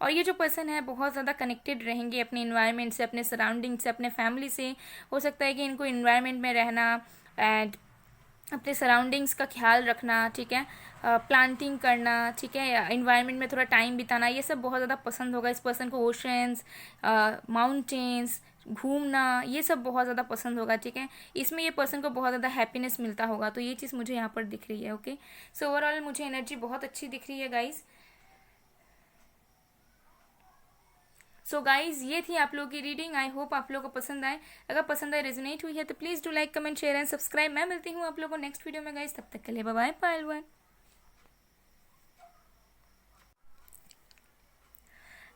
और ये जो पर्सन है बहुत ज़्यादा कनेक्टेड रहेंगे अपने इन्वायरमेंट से, अपने सराउंडिंग से, अपने फैमिली से। हो सकता है कि इनको इन्वायरमेंट में रहना एंड अपने सराउंडिंग्स का ख्याल रखना, ठीक है, प्लांटिंग करना, ठीक है, इन्वायरमेंट में थोड़ा टाइम बिताना, ये सब बहुत ज़्यादा पसंद होगा इस पर्सन को। ओशंस, माउंटेन्स, घूमना, ये सब बहुत ज़्यादा पसंद होगा। ठीक है, इसमें ये पर्सन को बहुत ज़्यादा हैप्पीनेस मिलता होगा। तो ये चीज़ मुझे यहाँ पर दिख रही है। ओके, सो ओवरऑल मुझे एनर्जी बहुत अच्छी दिख रही है गाइज। सो गाइज ये थी आप लोगों की रीडिंग। आई होप आप लोगों को पसंद आए। अगर पसंद आए, रेजोनेट हुई है तो please do like, comment, share and subscribe. मैं मिलती हूँ आप लोगों को नेक्स्ट वीडियो में गाइज, तब तक के लिए बाय बाय, पायल वन।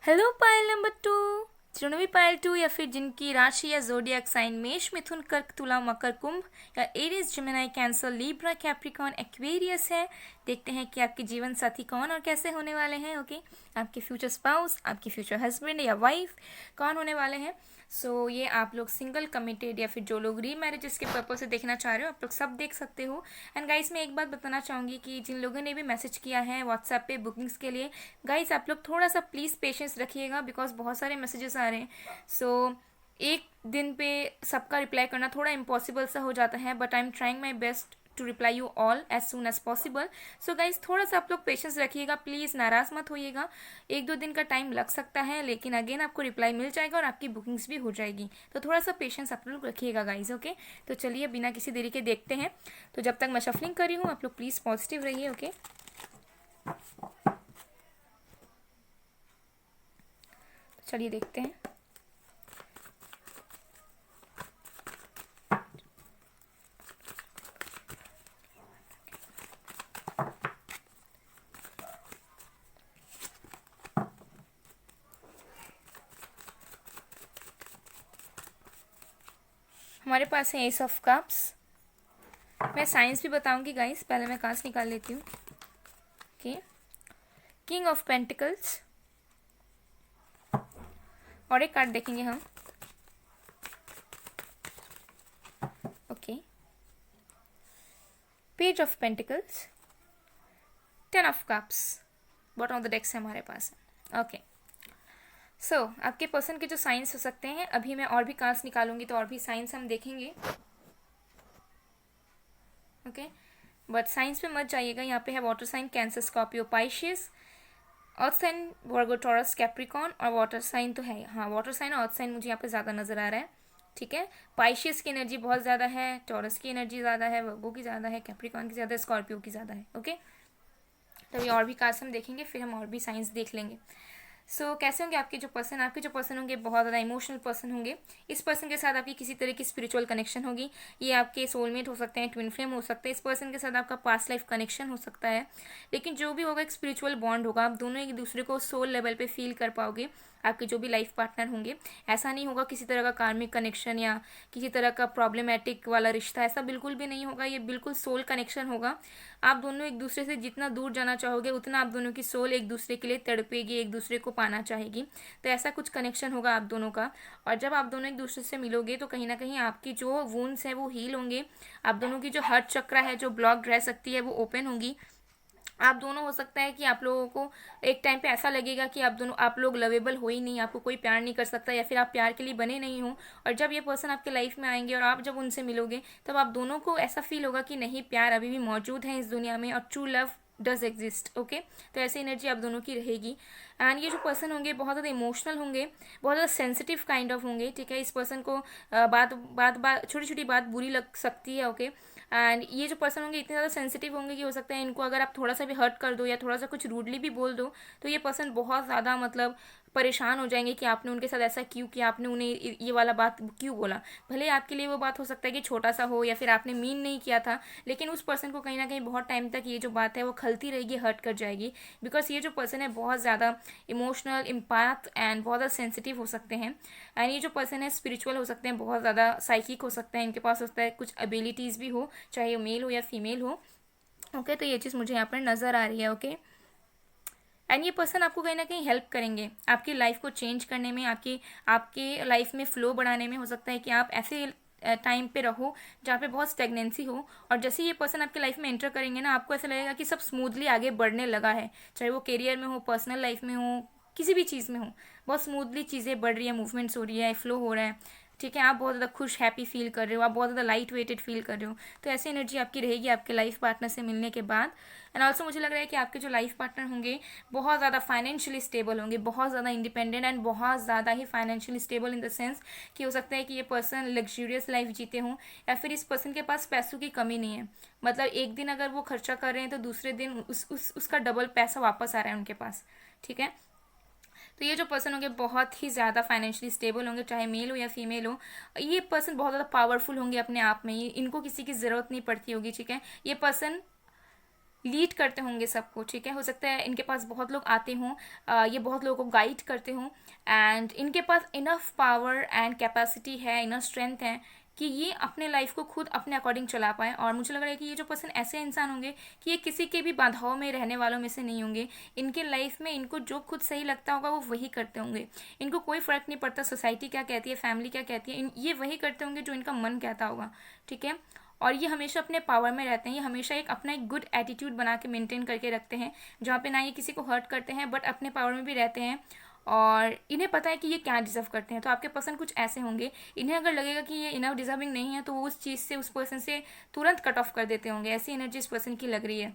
हेलो पायल नंबर 2, चुनवी पायल 2, या फिर जिनकी राशि या जोडियक साइन मेष, मिथुन, कर्क, तुला, मकर, कुंभ, या Aries, Gemini, cancer, Libra, Capricorn, Aquarius है। देखते हैं कि आपके जीवन साथी कौन और कैसे होने वाले हैं। ओके, आपके फ्यूचर स्पाउस, आपके फ्यूचर हस्बैंड या वाइफ कौन होने वाले हैं। सो ये आप लोग सिंगल, कमिटेड, या फिर जो लोग रीमैरिजेस के पर्पज से देखना चाह रहे हो, आप लोग सब देख सकते हो। एंड गाइस मैं एक बात बताना चाहूँगी कि जिन लोगों ने भी मैसेज किया है व्हाट्सएप पे बुकिंग्स के लिए, गाइस आप लोग थोड़ा सा प्लीज़ पेशेंस रखिएगा, बिकॉज बहुत सारे मैसेजेस आ रहे हैं। सो एक दिन पे सबका रिप्लाई करना थोड़ा इम्पॉसिबल सा हो जाता है, but I am trying my best to reply you all as soon as possible. So guys थोड़ा सा आप लोग पेशेंस रखिएगा, प्लीज़ नाराज़ मत होइएगा। एक दो दिन का टाइम लग सकता है, लेकिन अगेन आपको रिप्लाई मिल जाएगा और आपकी बुकिंग्स भी हो जाएगी। तो थोड़ा सा पेशेंस आप लोग रखिएगा गाइज। ओके, तो चलिए बिना किसी देरी के देखते हैं। तो जब तक मैं शफलिंग कर रही हूँ आप लोग प्लीज़ पॉजिटिव रहिए। ओके, चलिए देखते हैं। हमारे पास है एस ऑफ कप्स। मैं साइंस भी बताऊंगी गाइस, पहले मैं कार्ड्स निकाल लेती हूँ। ओके, किंग ऑफ पेंटिकल्स, और एक कार्ड देखेंगे हम। Okay, page of pentacles, 10 of cups, bottom of the decks है हमारे पास। ओके, सो आपके पर्सन के जो साइंस हो सकते हैं, अभी मैं और भी कार्ड्स निकालूंगी तो और भी साइंस हम देखेंगे। ओके, बट साइंस पे मत जाइएगा। यहाँ पे है water sign Cancer, Scorpio, Pisces, earth sign Virgo, Taurus, Capricorn, और वाटर साइन तो है, हाँ वाटर साइन और अर्थ साइन मुझे यहाँ पे ज़्यादा नजर आ रहा है। ठीक है, पाइशियस की एनर्जी बहुत ज़्यादा है, टॉरस की एनर्जी ज़्यादा है, वर्गो की ज़्यादा है, कैप्रिकॉर्न की ज़्यादा है, स्कॉर्पियो की ज़्यादा है। ओके, तो ये और भी कार्ड्स हम देखेंगे, फिर हम और भी साइंस देख लेंगे। कैसे होंगे आपके जो पर्सन होंगे बहुत ज़्यादा इमोशनल पर्सन होंगे। इस पर्सन के साथ आपकी किसी तरह की स्पिरिचुअल कनेक्शन होगी। ये आपके सोलमेट हो सकते हैं, ट्विन फ्लेम हो सकते हैं, इस पर्सन के साथ आपका पास्ट लाइफ कनेक्शन हो सकता है। लेकिन जो भी होगा एक स्पिरिचुअल बॉन्ड होगा, आप दोनों एक दूसरे को सोल लेवल पे फील कर पाओगे। आपके जो भी लाइफ पार्टनर होंगे, ऐसा नहीं होगा किसी तरह का कार्मिक कनेक्शन या किसी तरह का प्रॉब्लमेटिक वाला रिश्ता, ऐसा बिल्कुल भी नहीं होगा। ये बिल्कुल सोल कनेक्शन होगा। आप दोनों एक दूसरे से जितना दूर जाना चाहोगे उतना आप दोनों की सोल एक दूसरे के लिए तड़पेगी, एक दूसरे को पाना चाहेगी। तो ऐसा कुछ कनेक्शन होगा आप दोनों का। और जब आप दोनों एक दूसरे से मिलोगे तो कहीं ना कहीं आपकी जो वुंड्स है वो हील होंगे। आप दोनों की जो हार्ट चक्र है, जो ब्लॉक रह सकती है, वो ओपन होगी। आप दोनों हो सकता है कि आप लोगों को एक टाइम पे ऐसा लगेगा कि आप लोग लवेबल हो ही नहीं, आपको कोई प्यार नहीं कर सकता, या फिर आप प्यार के लिए बने नहीं हो। और जब ये पर्सन आपके लाइफ में आएंगे और आप जब उनसे मिलोगे, तब आप दोनों को ऐसा फील होगा कि नहीं, प्यार अभी भी मौजूद है इस दुनिया में और true love does exist. Okay, तो ऐसी एनर्जी आप दोनों की रहेगी। एंड ये जो पर्सन होंगे बहुत ज़्यादा इमोशनल होंगे, बहुत ज़्यादा सेंसिटिव काइंड ऑफ होंगे। ठीक है, इस पर्सन को बात बात बात छोटी छोटी बात बुरी लग सकती है। ओके, एंड ये जो पर्सन होंगे इतने ज़्यादा सेंसिटिव होंगे कि हो सकता है इनको अगर आप थोड़ा सा भी हर्ट कर दो या थोड़ा सा कुछ रूडली भी बोल दो, तो ये पर्सन बहुत ज़्यादा मतलब परेशान हो जाएंगे कि आपने उनके साथ ऐसा क्यों किया, आपने उन्हें ये वाला बात क्यों बोला। भले आपके लिए वो बात हो सकता है कि छोटा सा हो या फिर आपने मीन नहीं किया था, लेकिन उस पर्सन को कहीं ना कहीं बहुत टाइम तक ये जो बात है वो खलती रहेगी, हर्ट कर जाएगी। बिकॉज ये जो पर्सन है बहुत ज़्यादा इमोशनल, इम्पैथ एंड बहुत ज़्यादा सेंसिटिव हो सकते हैं। एंड ये जो पर्सन है स्पिरिचुअल हो सकते हैं, बहुत ज़्यादा साइकिक हो सकते हैं, इनके पास होता है कुछ एबिलिटीज़ भी हो, चाहे वो मेल हो या फीमेल हो। ओके, तो ये चीज़ मुझे यहाँ पर नज़र आ रही है। ओके, एंड ये पर्सन आपको कहीं ना कहीं हेल्प करेंगे आपकी लाइफ को चेंज करने में, आपके लाइफ में फ्लो बढ़ाने में। हो सकता है कि आप ऐसे टाइम पे रहो जहाँ पे बहुत स्टेगनेंसी हो, और जैसे ये पर्सन आपके लाइफ में एंटर करेंगे ना, आपको ऐसा लगेगा कि सब स्मूथली आगे बढ़ने लगा है, चाहे वो करियर में हो, पर्सनल लाइफ में हो, किसी भी चीज़ में हो। बहुत स्मूथली चीज़ें बढ़ रही है, मूवमेंट्स हो रही है, फ्लो हो रहा है। ठीक है, आप बहुत ज़्यादा खुश, हैप्पी फील कर रहे हो, आप बहुत ज़्यादा लाइट वेटेड फील कर रहे हो। तो ऐसी एनर्जी आपकी रहेगी आपके लाइफ पार्टनर से मिलने के बाद। एंड ऑल्सो मुझे लग रहा है कि आपके जो लाइफ पार्टनर होंगे बहुत ज़्यादा फाइनेंशियली स्टेबल होंगे, बहुत ज़्यादा इंडिपेंडेंट एंड बहुत ज़्यादा ही financially stable in the sense कि हो सकता है कि ये पर्सन लग्जूरियस लाइफ जीते हों, या फिर इस पर्सन के पास पैसों की कमी नहीं है। मतलब एक दिन अगर वो खर्चा कर रहे हैं तो दूसरे दिन उसका डबल पैसा वापस आ रहा है उनके पास। ठीक है, तो ये जो पर्सन होंगे बहुत ही ज़्यादा फाइनेंशियली स्टेबल होंगे, चाहे मेल हो या फीमेल हो। ये पर्सन बहुत ज़्यादा पावरफुल होंगे अपने आप में, इनको किसी की ज़रूरत नहीं पड़ती होगी। ठीक है, ये पर्सन लीड करते होंगे सबको। ठीक है, हो सकता है इनके पास बहुत लोग आते हों, ये बहुत लोगों को गाइड करते हों, एंड इनके पास इनफ पावर एंड कैपेसिटी है, इनफ स्ट्रेंथ है कि ये अपने लाइफ को खुद अपने अकॉर्डिंग चला पाए। और मुझे लग रहा है कि ये जो पर्सन ऐसे इंसान होंगे कि ये किसी के भी बाधाओं में रहने वालों में से नहीं होंगे। इनके लाइफ में इनको जो खुद सही लगता होगा वो वही करते होंगे। इनको कोई फ़र्क नहीं पड़ता सोसाइटी क्या कहती है, फैमिली क्या कहती है, ये वही करते होंगे जो इनका मन कहता होगा। ठीक है, और ये हमेशा अपने पावर में रहते हैं, ये हमेशा अपना एक गुड एटीट्यूड बना के मेंटेन करके रखते हैं, जहाँ पे ना ये किसी को हर्ट करते हैं बट अपने पावर में भी रहते हैं, और इन्हें पता है कि ये क्या डिजर्व करते हैं। तो आपके पर्सन कुछ ऐसे होंगे, इन्हें अगर लगेगा कि ये इनफ डिजर्विंग नहीं है तो वो उस चीज़ से, उस पर्सन से तुरंत कट ऑफ कर देते होंगे। ऐसी एनर्जी इस पर्सन की लग रही है।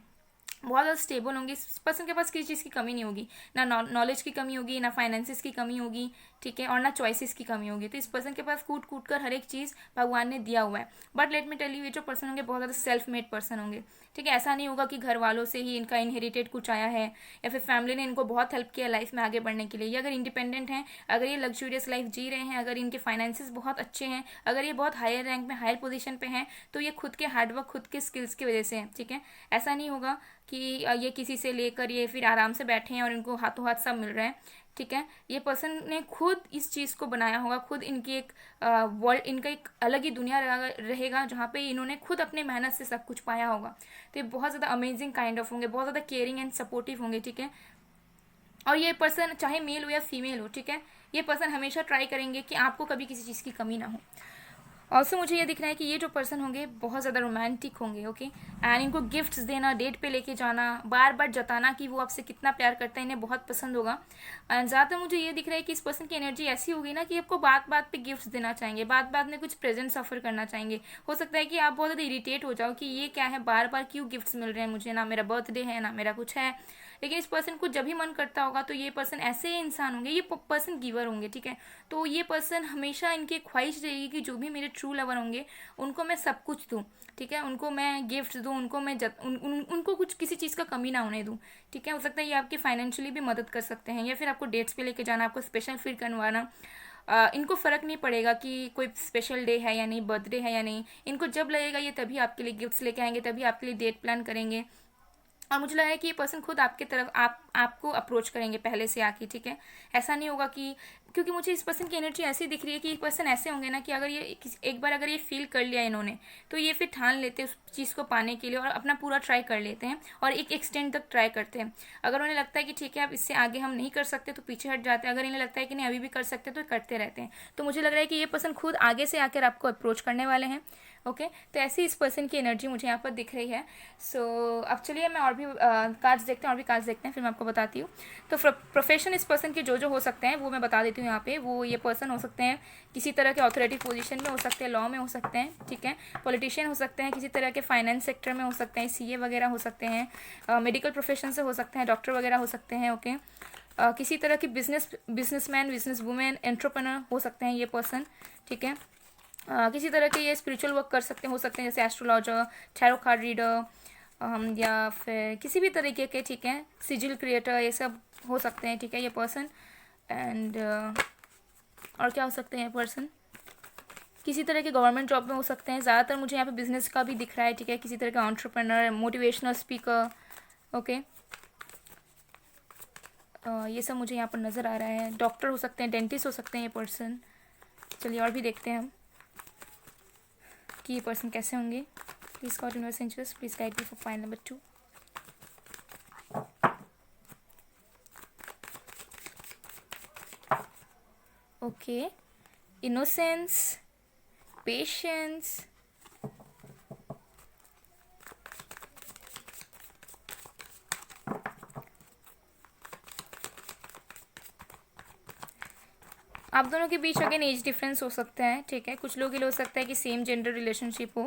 बहुत ज़्यादा स्टेबल होंगे, इस पर्सन के पास किसी चीज़ की कमी नहीं होगी, ना नॉलेज की कमी होगी, ना फाइनेंसिस की कमी होगी। ठीक है, और ना चॉइसेस की कमी होगी। तो इस पर्सन के पास कूट कूट कर हर एक चीज़ भगवान ने दिया हुआ है। But let me tell you, ये जो पर्सन होंगे बहुत ज़्यादा सेल्फ मेड पर्सन होंगे। ठीक है, ऐसा नहीं होगा कि घर वालों से ही इनका इनहेरिटेड कुछ आया है या फिर फैमिली ने इनको बहुत हेल्प किया लाइफ में आगे बढ़ने के लिए। ये अगर इंडिपेंडेंट हैं, अगर ये लग्जूरियस लाइफ जी रहे हैं, अगर इनके फाइनेंसिस बहुत अच्छे हैं, अगर ये बहुत हायर रैंक में, हायर पोजीशन पे हैं, तो ये खुद के हार्डवर्क, खुद के स्किल्स की वजह से है। ठीक है, ऐसा नहीं होगा कि ये किसी से लेकर ये फिर आराम से बैठे हैं और इनको हाथों हाथ सब मिल रहा है। ठीक है, ये पर्सन ने खुद इस चीज़ को बनाया होगा, खुद इनकी एक वर्ल्ड, इनका एक अलग ही दुनिया रहेगा जहाँ पे इन्होंने खुद अपने मेहनत से सब कुछ पाया होगा। तो ये बहुत ज़्यादा अमेजिंग काइंड ऑफ होंगे, बहुत ज़्यादा केयरिंग एंड सपोर्टिव होंगे। ठीक है, और ये पर्सन चाहे मेल हो या फीमेल हो, ठीक है, ये पर्सन हमेशा ट्राई करेंगे कि आपको कभी किसी चीज़ की कमी ना हो। ऑल्सो मुझे ये दिख रहा है कि ये जो पर्सन होंगे बहुत ज़्यादा रोमांटिक होंगे। ओके, एंड इनको गिफ्ट्स देना, डेट पे लेके जाना, बार बार जताना कि वो आपसे कितना प्यार करता है, इन्हें बहुत पसंद होगा। एंड ज़्यादातर मुझे ये दिख रहा है कि इस पर्सन की एनर्जी ऐसी होगी ना कि आपको बात बात पे गिफ्ट्स देना चाहेंगे, बात बात में कुछ प्रेजेंट्स ऑफर करना चाहेंगे। हो सकता है कि आप बहुत ज़्यादा इरीटेट हो जाओ कि ये क्या है, बार बार क्यों गिफ्ट्स मिल रहे हैं मुझे, ना मेरा बर्थडे है ना मेरा कुछ है, लेकिन इस पर्सन को जब भी मन करता होगा तो ये पर्सन ऐसे इंसान होंगे, ये पर्सन गिवर होंगे, ठीक है। तो ये पर्सन हमेशा इनकी ख्वाहिश रहेगी कि जो भी मेरे ट्रू लवर होंगे उनको मैं सब कुछ दूँ, ठीक है, उनको मैं गिफ्ट दूँ, उनको मैं उनको कुछ किसी चीज़ का कमी ना होने दूँ, ठीक है। हो सकता है ये आपकी फाइनेंशियली भी मदद कर सकते हैं, या फिर आपको डेट्स पे लेके जाना, आपको स्पेशल फील करवाना। इनको फ़र्क नहीं पड़ेगा कि कोई स्पेशल डे है या नहीं, बर्थडे है या नहीं, इनको जब लगेगा ये तभी आपके लिए गिफ्ट्स लेके आएंगे, तभी आपके लिए डेट प्लान करेंगे। और मुझे लग रहा है कि ये पर्सन खुद आपके तरफ आपको अप्रोच करेंगे पहले से आके, ठीक है। ऐसा नहीं होगा कि, क्योंकि मुझे इस पर्सन की एनर्जी ऐसी दिख रही है कि एक पर्सन ऐसे होंगे ना कि अगर ये एक बार अगर ये फील कर लिया इन्होंने, तो ये फिर ठान लेते हैं उस चीज़ को पाने के लिए और अपना पूरा ट्राई कर लेते हैं और एक एक्सटेंड तक ट्राई करते हैं। अगर उन्हें लगता है कि ठीक है अब इससे आगे हम नहीं कर सकते तो पीछे हट जाते हैं, अगर इन्हें लगता है कि नहीं अभी भी कर सकते तो करते रहते हैं। तो मुझे लग रहा है कि ये पर्सन खुद आगे से आकर आपको अप्रोच करने वाले हैं, ओके। तो ऐसी इस पर्सन की एनर्जी मुझे यहाँ पर दिख रही है। सो अब चलिए मैं और भी कार्ड्स देखते हैं, और भी कार्ड्स देखते हैं, फिर मैं आपको बताती हूँ। तो प्रोफेशन इस पर्सन के जो हो सकते हैं वो मैं बता देती हूँ यहाँ पे। वो ये पर्सन हो सकते हैं किसी तरह के ऑथोरिटी पोजीशन में हो सकते हैं, लॉ में हो सकते हैं, ठीक है, पॉलिटिशियन हो सकते हैं, किसी तरह के फाइनेंस सेक्टर में हो सकते हैं, सीए वगैरह हो सकते हैं, मेडिकल प्रोफेशन से हो सकते हैं, डॉक्टर वगैरह हो सकते हैं, ओके। किसी तरह की बिजनेसमैन, बिजनेस वुमेन, एंटरप्रेन्योर हो सकते हैं ये पर्सन, ठीक है। किसी तरह के ये स्पिरिचुअल वर्क कर सकते हो सकते हैं, जैसे एस्ट्रोलॉजर, टैरो कार्ड रीडर, या फिर किसी भी तरीके के, ठीक है, सिजिल क्रिएटर, ये सब हो सकते हैं, ठीक है, ये पर्सन। एंड और क्या हो सकते हैं पर्सन, किसी तरह के गवर्नमेंट जॉब में हो सकते हैं। ज़्यादातर मुझे यहाँ पे बिजनेस का भी दिख रहा है, ठीक है, किसी तरह का एंटरप्रेन्योर, मोटिवेशनल स्पीकर, ओके। ये सब मुझे यहाँ पर नज़र आ रहा है। डॉक्टर हो सकते हैं, डेंटिस्ट हो सकते हैं ये पर्सन। चलिए और भी देखते हैं हम कि ये पर्सन कैसे होंगे। Please God universe angels, please guide me for file number 2। Okay, innocence, patience, आप दोनों के बीच अगेन एज डिफरेंस हो सकता है, ठीक है। कुछ लोग के लिए हो सकता है कि सेम जेंडर रिलेशनशिप हो,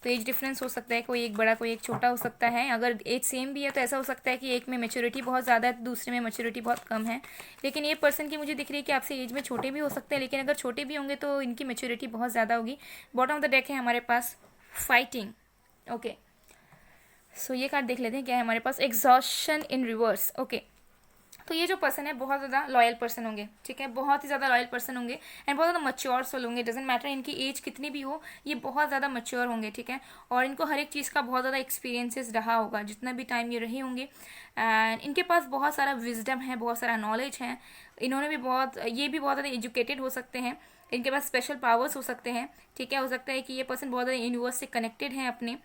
तो एज डिफरेंस हो सकता है, कोई एक बड़ा कोई एक छोटा हो सकता है। अगर एज सेम भी है तो ऐसा हो सकता है कि एक में मैच्योरिटी बहुत ज़्यादा है तो दूसरे में मैच्योरिटी बहुत कम है। लेकिन ये पर्सन की मुझे दिख रही है कि आपसे एज में छोटे भी हो सकते हैं, लेकिन अगर छोटे भी होंगे तो इनकी मैच्योरिटी बहुत ज़्यादा होगी। बॉटम ऑफ द डेक है हमारे पास फाइटिंग, ओके। सो ये कार्ड देख लेते हैं क्या है हमारे पास, एग्जॉशन इन रिवर्स, ओके। तो ये जो पर्सन है बहुत ज़्यादा लॉयल पर्सन होंगे, ठीक है, बहुत ही ज़्यादा लॉयल पर्सन होंगे एंड बहुत ज़्यादा मच्योर सोल होंगे। डजेंट मैटर इनकी एज कितनी भी हो, ये बहुत ज़्यादा मच्योर होंगे, ठीक है। और इनको हर एक चीज़ का बहुत ज़्यादा एक्सपीरियंसेस रहा होगा जितना भी टाइम ये रहे होंगे। एंड इनके पास बहुत सारा विजडम है, बहुत सारा नॉलेज है। इन्होंने भी ये भी बहुत ज़्यादा एजुकेटेड हो सकते हैं, इनके पास स्पेशल पावर्स हो सकते हैं, ठीक है। हो सकता है कि ये पर्सन बहुत ज़्यादा यूनिवर्स से कनेक्टेड है अपने,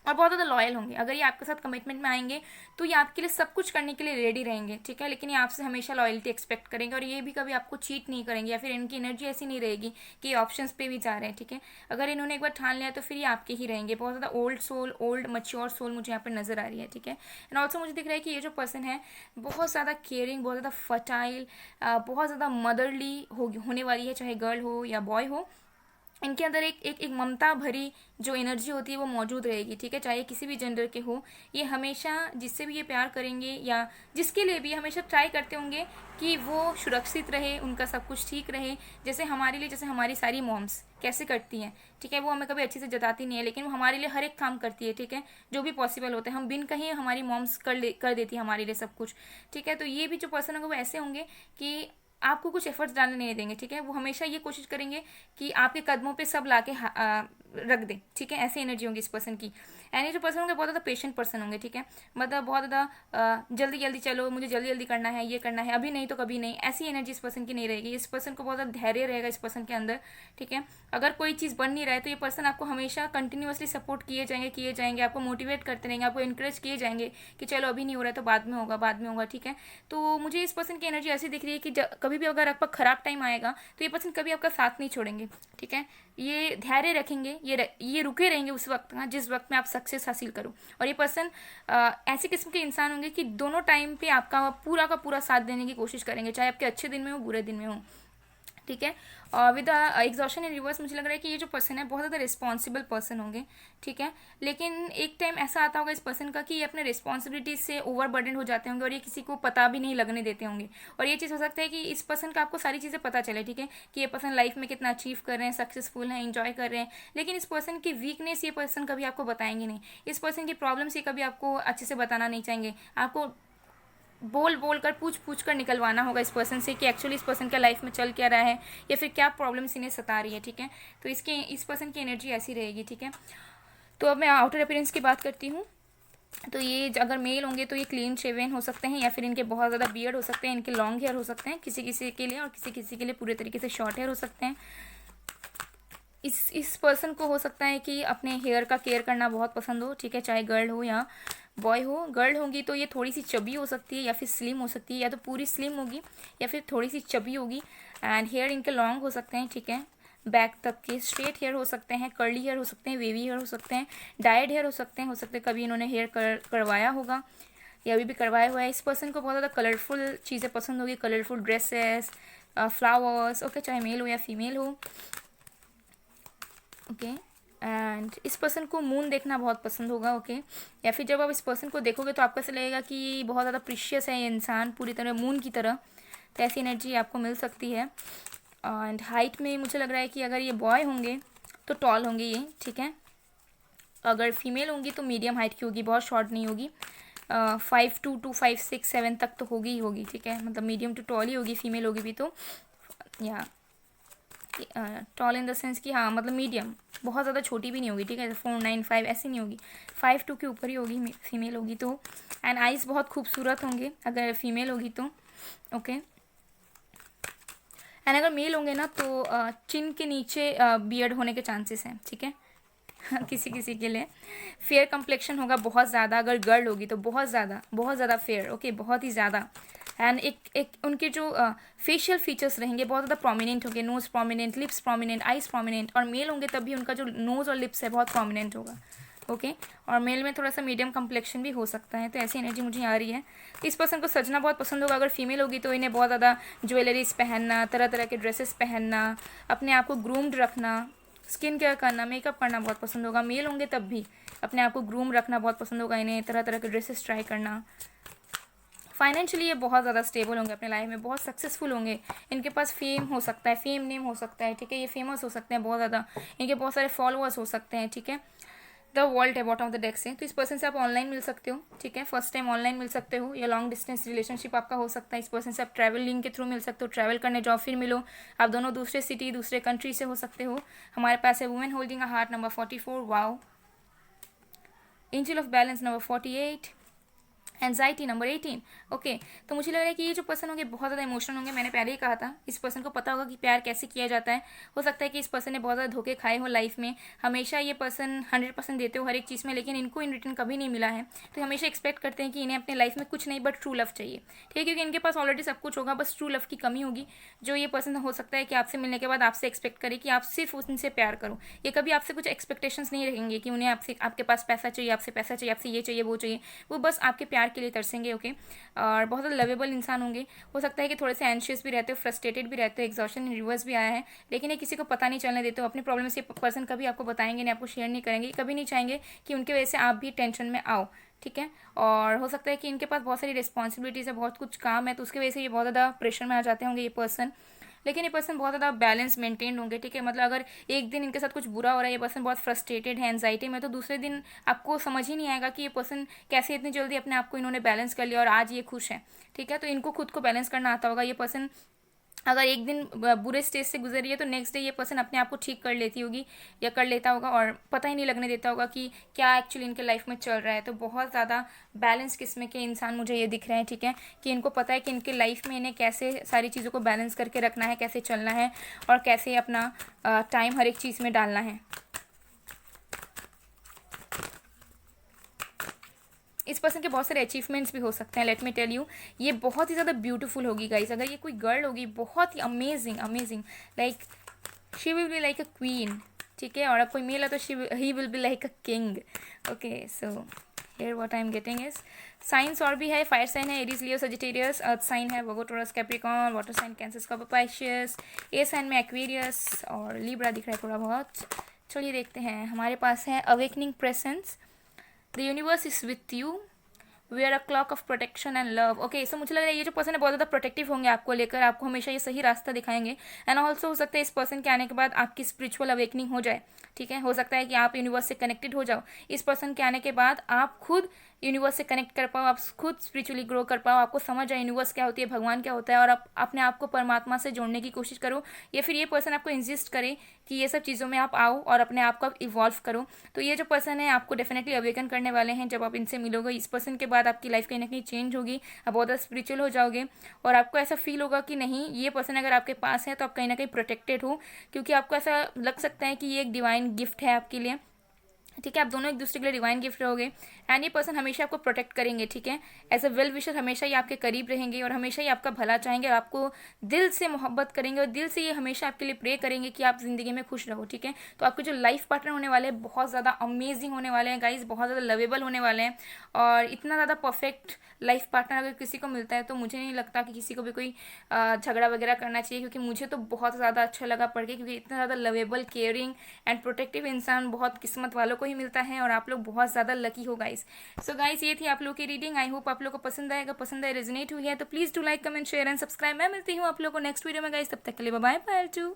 और बहुत ज़्यादा लॉयल होंगे। अगर ये आपके साथ कमिटमेंट में आएंगे तो ये आपके लिए सब कुछ करने के लिए रेडी रहेंगे, ठीक है। लेकिन ये आपसे हमेशा लॉयल्टी एक्सपेक्ट करेंगे और ये भी कभी आपको चीट नहीं करेंगे, या फिर इनकी एनर्जी ऐसी नहीं रहेगी कि ये ऑप्शंस पे भी जा रहे हैं, ठीक है। अगर इन्होंने एक बार ठान लिया तो फिर ये आपके ही रहेंगे। बहुत ज़्यादा old soul, old mature soul मुझे यहाँ पर नजर आ रही है, ठीक है। एंड ऑल्सो मुझे दिख रहा है कि ये जो पर्सन है बहुत ज़्यादा केयरिंग, बहुत ज़्यादा फर्टाइल, बहुत ज़्यादा मदरली होने वाली है, चाहे गर्ल हो या बॉय हो। इनके अंदर एक ममता भरी जो एनर्जी होती है वो मौजूद रहेगी, ठीक है, चाहे किसी भी जेंडर के हो। ये हमेशा जिससे भी ये प्यार करेंगे या जिसके लिए भी हमेशा ट्राई करते होंगे कि वो सुरक्षित रहे, उनका सब कुछ ठीक रहे। जैसे हमारे लिए, जैसे हमारी सारी मॉम्स कैसे करती हैं, ठीक है, वो हमें कभी अच्छे से जताती नहीं है, लेकिन वो हमारे लिए हर एक काम करती है, ठीक है, जो भी पॉसिबल होता है। हम बिन कहीं हमारी मॉम्स कर देती है हमारे लिए सब कुछ, ठीक है। तो ये भी जो पर्सन होंगे वो ऐसे होंगे कि आपको कुछ एफर्ट्स डालने नहीं देंगे, ठीक है। वो हमेशा ये कोशिश करेंगे कि आपके कदमों पे सब लाके रख दें, ठीक है। ऐसी एनर्जी होगी इस पर्सन की। एंड ये जो पर्सन होंगे बहुत ज़्यादा पेशेंट पर्सन होंगे, ठीक है। मतलब बहुत ज़्यादा जल्दी जल्दी चलो, मुझे जल्दी जल्दी करना है, ये करना है, अभी नहीं तो कभी नहीं, ऐसी एनर्जी इस पर्सन की नहीं रहेगी। इस पर्सन को बहुत ज़्यादा धैर्य रहेगा इस पर्सन के अंदर, ठीक है। अगर कोई चीज़ बन नहीं रहा है तो ये पर्सन आपको हमेशा कंटिन्यूसली सपोर्ट किए जाएंगे, आपको मोटिवेट करते रहेंगे, आपको इंकरेज किए जाएंगे कि चलो अभी नहीं हो रहा है तो बाद में होगा, ठीक है। तो मुझे इस पर्सन की एनर्जी ऐसी दिख रही है कि कभी भी अगर आपका खराब टाइम आएगा तो ये पर्सन कभी आपका साथ नहीं छोड़ेंगे, ठीक है। ये धैर्य रखेंगे, ये रुके रहेंगे उस वक्त का जिस वक्त में आप सक्सेस हासिल करो। और ये पर्सन ऐसे किस्म के इंसान होंगे कि दोनों टाइम पे आपका पूरा का पूरा साथ देने की कोशिश करेंगे, चाहे आपके अच्छे दिन में हो, बुरे दिन में हो। ठीक है। और विद एग्जॉशन इन रिवर्स मुझे लग रहा है कि ये जो पर्सन है बहुत ज़्यादा रिस्पॉन्सिबल पर्सन होंगे, ठीक है। लेकिन एक टाइम ऐसा आता होगा इस पर्सन का कि ये अपने रिस्पॉन्सिबिलिटीज से ओवर बर्डन हो जाते होंगे और ये किसी को पता भी नहीं लगने देते होंगे। और ये चीज़ हो सकता है कि इस पर्सन का आपको सारी चीज़ें पता चले, ठीक है, कि ये पर्सन लाइफ में कितना अचीव कर रहे हैं, सक्सेसफुल हैं, इंजॉय कर रहे हैं, लेकिन इस पर्सन की वीकनेस ये पर्सन कभी आपको बताएंगे नहीं। इस पर्सन की प्रॉब्लम्स ये कभी आपको अच्छे से बताना नहीं चाहेंगे। आपको बोल बोल कर पूछ पूछ कर निकलवाना होगा इस पर्सन से कि एक्चुअली इस पर्सन के लाइफ में चल क्या रहा है या फिर क्या प्रॉब्लम्स इन्हें सता रही है, ठीक है। तो इस पर्सन की एनर्जी ऐसी रहेगी, ठीक है। तो अब मैं आउटर अपीयरेंस की बात करती हूँ। तो ये अगर मेल होंगे तो ये क्लीन शेवन हो सकते हैं या फिर इनके बहुत ज़्यादा बियर्ड हो सकते हैं, इनके लॉन्ग हेयर हो सकते हैं किसी किसी के लिए, और किसी किसी के लिए पूरे तरीके से शॉर्ट हेयर हो सकते हैं। इस पर्सन को हो सकता है कि अपने हेयर का केयर करना बहुत पसंद हो, ठीक है, चाहे गर्ल हो या बॉय हो। गर्ल होगी तो ये थोड़ी सी चबी हो सकती है या फिर स्लिम हो सकती है, या तो पूरी स्लिम होगी या फिर थोड़ी सी चबी होगी। एंड हेयर इनके लॉन्ग हो सकते हैं, ठीक है, बैक तक के। स्ट्रेट हेयर हो सकते हैं, कर्ली हेयर हो सकते हैं, वेवी हेयर हो सकते हैं, डाइड हेयर हो सकते हैं। कभी इन्होंने हेयर करवाया होगा या अभी भी करवाया हुआ है। इस पर्सन को बहुत ज़्यादा कलरफुल चीज़ें पसंद होगी, कलरफुल ड्रेसेस, फ्लावर्स, ओके, चाहे मेल हो या फीमेल हो, ओके। एंड इस पर्सन को मून देखना बहुत पसंद होगा, ओके। या फिर जब आप इस पर्सन को देखोगे तो आपको ऐसा लगेगा कि बहुत ज़्यादा प्रीशियस है ये इंसान, पूरी तरह मून की तरह। तो ऐसी एनर्जी आपको मिल सकती है। एंड हाइट में मुझे लग रहा है कि अगर ये बॉय होंगे तो टॉल होंगे ये, ठीक है। अगर फीमेल होंगी तो मीडियम हाइट की होगी, बहुत शॉर्ट नहीं होगी। 5'2" to 5'6" 5'7" तक तो होगी ही होगी, ठीक है, मतलब मीडियम टू टॉल ही होगी, फीमेल होगी भी तो। या टॉल इन द सेंस कि हाँ मतलब मीडियम, बहुत ज़्यादा छोटी भी नहीं होगी, ठीक है, 4'9'5" ऐसी नहीं होगी, 5'2" के ऊपर ही होगी फीमेल होगी तो। एंड आइज़ बहुत खूबसूरत होंगे अगर फीमेल होगी तो, ओके। एंड अगर मेल होंगे ना तो चिन के नीचे बियर्ड होने के चांसेस हैं, ठीक है। किसी किसी के लिए फेयर कम्प्लेक्शन होगा बहुत ज़्यादा। अगर गर्ल होगी तो बहुत ज़्यादा फेयर, ओके, बहुत ही ज़्यादा। एंड एक उनके जो फेशियल फीचर्स रहेंगे बहुत ज़्यादा प्रोमिनेंट होंगे, nose prominent, lips prominent, eyes prominent. और मेल होंगे तब भी उनका जो नोज़ और लिप्स है बहुत प्रोमिनेंट होगा, ओके। और मेल में थोड़ा सा मीडियम कम्प्लेक्शन भी हो सकता है। तो ऐसी एनर्जी मुझे आ रही है। इस पर्सन को सजना बहुत पसंद होगा। अगर फीमेल होगी तो इन्हें बहुत ज़्यादा ज्वेलरीज पहनना, तरह तरह के ड्रेसेस पहनना, अपने आप को ग्रूम्ड रखना, स्किन केयर करना, मेकअप करना बहुत पसंद होगा। मेल होंगे तब भी अपने आप को ग्रूम रखना बहुत पसंद होगा इन्हें, तरह तरह के ड्रेसेस ट्राई करना। फाइनेंशियली ये बहुत ज़्यादा स्टेबल होंगे, अपने लाइफ में बहुत सक्सेसफुल होंगे। इनके पास फेम हो सकता है, फेम नेम हो सकता है, ठीक है, ये फेमस हो सकते हैं बहुत ज़्यादा, इनके बहुत सारे फॉलोअर्स हो सकते हैं, ठीक है। द वर्ल्ड है बॉटम ऑफ द डेक से। तो इस पर्सन से आप ऑनलाइन मिल सकते हो, ठीक है, फर्स्ट टाइम ऑनलाइन मिल सकते हो, या लॉन्ग डिस्टेंस रिलेशनशिप आपका हो सकता है। इस पर्सन से आप ट्रैवलिंग के थ्रू मिल सकते हो, ट्रैवल करने जाओ फिर मिलो। आप दोनों दूसरे सिटी, दूसरे कंट्री से हो सकते हो। हमारे पास है women holding a heart number 44, wow. Angel of balance number 48, anxiety number 18, okay. तो मुझे लग रहा है कि ये जो पर्सन होंगे बहुत ज़्यादा इमोशनल होंगे। मैंने पहले ही कहा था इस पर्सन को पता होगा कि प्यार कैसे किया जाता है। हो सकता है कि इस पर्सन ने बहुत ज़्यादा धोखे खाए हो लाइफ में। हमेशा ये पर्सन 100% देते हो हर एक चीज़ में, लेकिन इनको इन रिटर्न कभी नहीं मिला है। तो हमेशा एक्सपेक्ट करते हैं कि इन्हें अपने लाइफ में कुछ नहीं बट ट्रू लव चाहिए, ठीक है, क्योंकि इनके पास ऑलरेडी सब कुछ होगा, बस ट्रू लव की कमी होगी। जो ये पर्सन हो सकता है कि आपसे मिलने के बाद आपसे एक्सपेक्ट करे कि आप सिर्फ उनसे प्यार करो। ये कभी आपसे कुछ एक्सपेक्टेशंस नहीं रहेंगे कि उन्हें आपसे, आपके पास पैसा चाहिए, आपसे पैसा चाहिए, आपसे ये चाहिए वो चाहिए। वो बस आपके प्यार के लिए तरसेंगे, ओके। और बहुत ज़्यादा लवेबल इंसान होंगे। हो सकता है कि थोड़े से एंशियस भी रहते हो, फ्रस्ट्रेटेड भी रहते हो, एग्जॉशन इन रिवर्स भी आया है, लेकिन ये किसी को पता नहीं चलने देते हो। अपनी प्रॉब्लम से पर्सन कभी आपको बताएंगे नहीं, आपको शेयर नहीं करेंगे, कभी नहीं चाहेंगे कि उनकी वजह से आप भी टेंशन में आओ, ठीक है। और हो सकता है कि इनके पास बहुत सारी रिस्पॉन्सिबिलिटीज़ है, बहुत कुछ काम है, तो उसकी वजह से ये बहुत ज़्यादा प्रेशर में आ जाते होंगे ये पर्सन। लेकिन ये पर्सन बहुत ज़्यादा बैलेंस मेंटेन होंगे, ठीक है। मतलब अगर एक दिन इनके साथ कुछ बुरा हो रहा है, ये पर्सन बहुत फ्रस्ट्रेटेड है, एंजाइटी में, तो दूसरे दिन आपको समझ ही नहीं आएगा कि ये पर्सन कैसे इतनी जल्दी अपने आप को इन्होंने बैलेंस कर लिया और आज ये खुश है, ठीक है। तो इनको खुद को बैलेंस करना आता होगा। ये पर्सन अगर एक दिन बुरे स्टेज से गुजर रही है तो नेक्स्ट डे ये पर्सन अपने आप को ठीक कर लेती होगी या कर लेता होगा, और पता ही नहीं लगने देता होगा कि क्या एक्चुअली इनके लाइफ में चल रहा है। तो बहुत ज़्यादा बैलेंस किस्म के इंसान मुझे ये दिख रहे हैं, ठीक है, कि इनको पता है कि इनके लाइफ में इन्हें कैसे सारी चीज़ों को बैलेंस करके रखना है, कैसे चलना है और कैसे अपना टाइम हर एक चीज़ में डालना है। इस पर्सन के बहुत सारे अचीवमेंट्स भी हो सकते हैं। लेट मी टेल यू, ये बहुत ही ज़्यादा ब्यूटीफुल होगी गाइस। अगर ये कोई गर्ल होगी बहुत ही amazing amazing, like she will be like a queen, ठीक है। और अब कोई मेल है तो he will be like a king, okay. So here what I am getting is signs और भी है, फायर साइन है Aries Leo Sagittarius, earth sign है Virgo Taurus Capricorn, water sign Cancer Scorpio Pisces, air sign में Aquarius और Libra दिख रहा है थोड़ा बहुत। चलिए देखते हैं, हमारे पास है awakening presence, the universe is with you, we are a cloak of protection and love. Okay, so मुझे लग रहा है ये जो पर्सन है बहुत ज़्यादा प्रोटेक्टिव होंगे आपको लेकर, आपको हमेशा ये सही रास्ता दिखाएंगे। एंड ऑल्सो हो सकता है इस पर्सन के आने के बाद आपकी स्पिरिचुअल अवेकनिंग हो जाए, ठीक है, हो सकता है कि आप यूनिवर्स से कनेक्टेड हो जाओ। इस पर्सन के आने के बाद आप खुद यूनिवर्स से कनेक्ट कर पाओ, आप खुद स्पिरिचुअली ग्रो कर पाओ, आपको समझ जाए यूनिवर्स क्या होती है, भगवान क्या होता है, और आप अपने आप को परमात्मा से जोड़ने की कोशिश करो, या फिर ये पर्सन आपको इंसिस्ट करे कि ये सब चीज़ों में आप आओ और अपने आप को आप इवॉल्व करो। तो ये जो पर्सन है आपको डेफिनेटली अवेकन करने वाले हैं। जब आप इनसे मिलोगे, इस पर्सन के बाद आपकी लाइफ कहीं ना कहीं चेंज होगी, आप बहुत ज़्यादा स्पिरिचुअल हो जाओगे और आपको ऐसा फील होगा कि नहीं, ये पर्सन अगर आपके पास है तो आप कहीं ना कहीं प्रोटेक्टेड हो, क्योंकि आपको ऐसा लग सकता है कि ये एक डिवाइन गिफ्ट है आपके लिए, ठीक है, आप दोनों एक दूसरे के लिए डिवाइन गिफ्ट रहोगे। एंड ये पर्सन हमेशा आपको प्रोटेक्ट करेंगे, ठीक है, एज अ वेल विशर हमेशा ही आपके करीब रहेंगे और हमेशा ही आपका भला चाहेंगे और आपको दिल से मोहब्बत करेंगे और दिल से ये हमेशा आपके लिए प्रे करेंगे कि आप जिंदगी में खुश रहो, ठीक है। तो आपके जो लाइफ पार्टनर होने वाले हैं बहुत ज़्यादा अमेजिंग होने वाले हैं गाइज, बहुत ज़्यादा लवेबल होने वाले हैं, और इतना ज़्यादा परफेक्ट लाइफ पार्टनर अगर किसी को मिलता है तो मुझे नहीं लगता कि किसी को भी कोई झगड़ा वगैरह करना चाहिए, क्योंकि मुझे तो बहुत ज़्यादा अच्छा लगा पढ़ के, क्योंकि इतना ज़्यादा लवेबल, केयरिंग एंड प्रोटेक्टिव इंसान बहुत किस्मत वालों को ही मिलता है और आप लोग बहुत ज़्यादा लकी हो गाइस। सो गाइस, ये थी आप लोग की रीडिंग, आई होप आप लोग को पसंद आएगा, पसंद आए, रेजोनेट हुई है तो please do like, comment, share and subscribe. मैं मिलती हूँ आप लोग को नेक्स्ट वीडियो में गाइस, तब तक के लिए बाय बाय, बाय टू।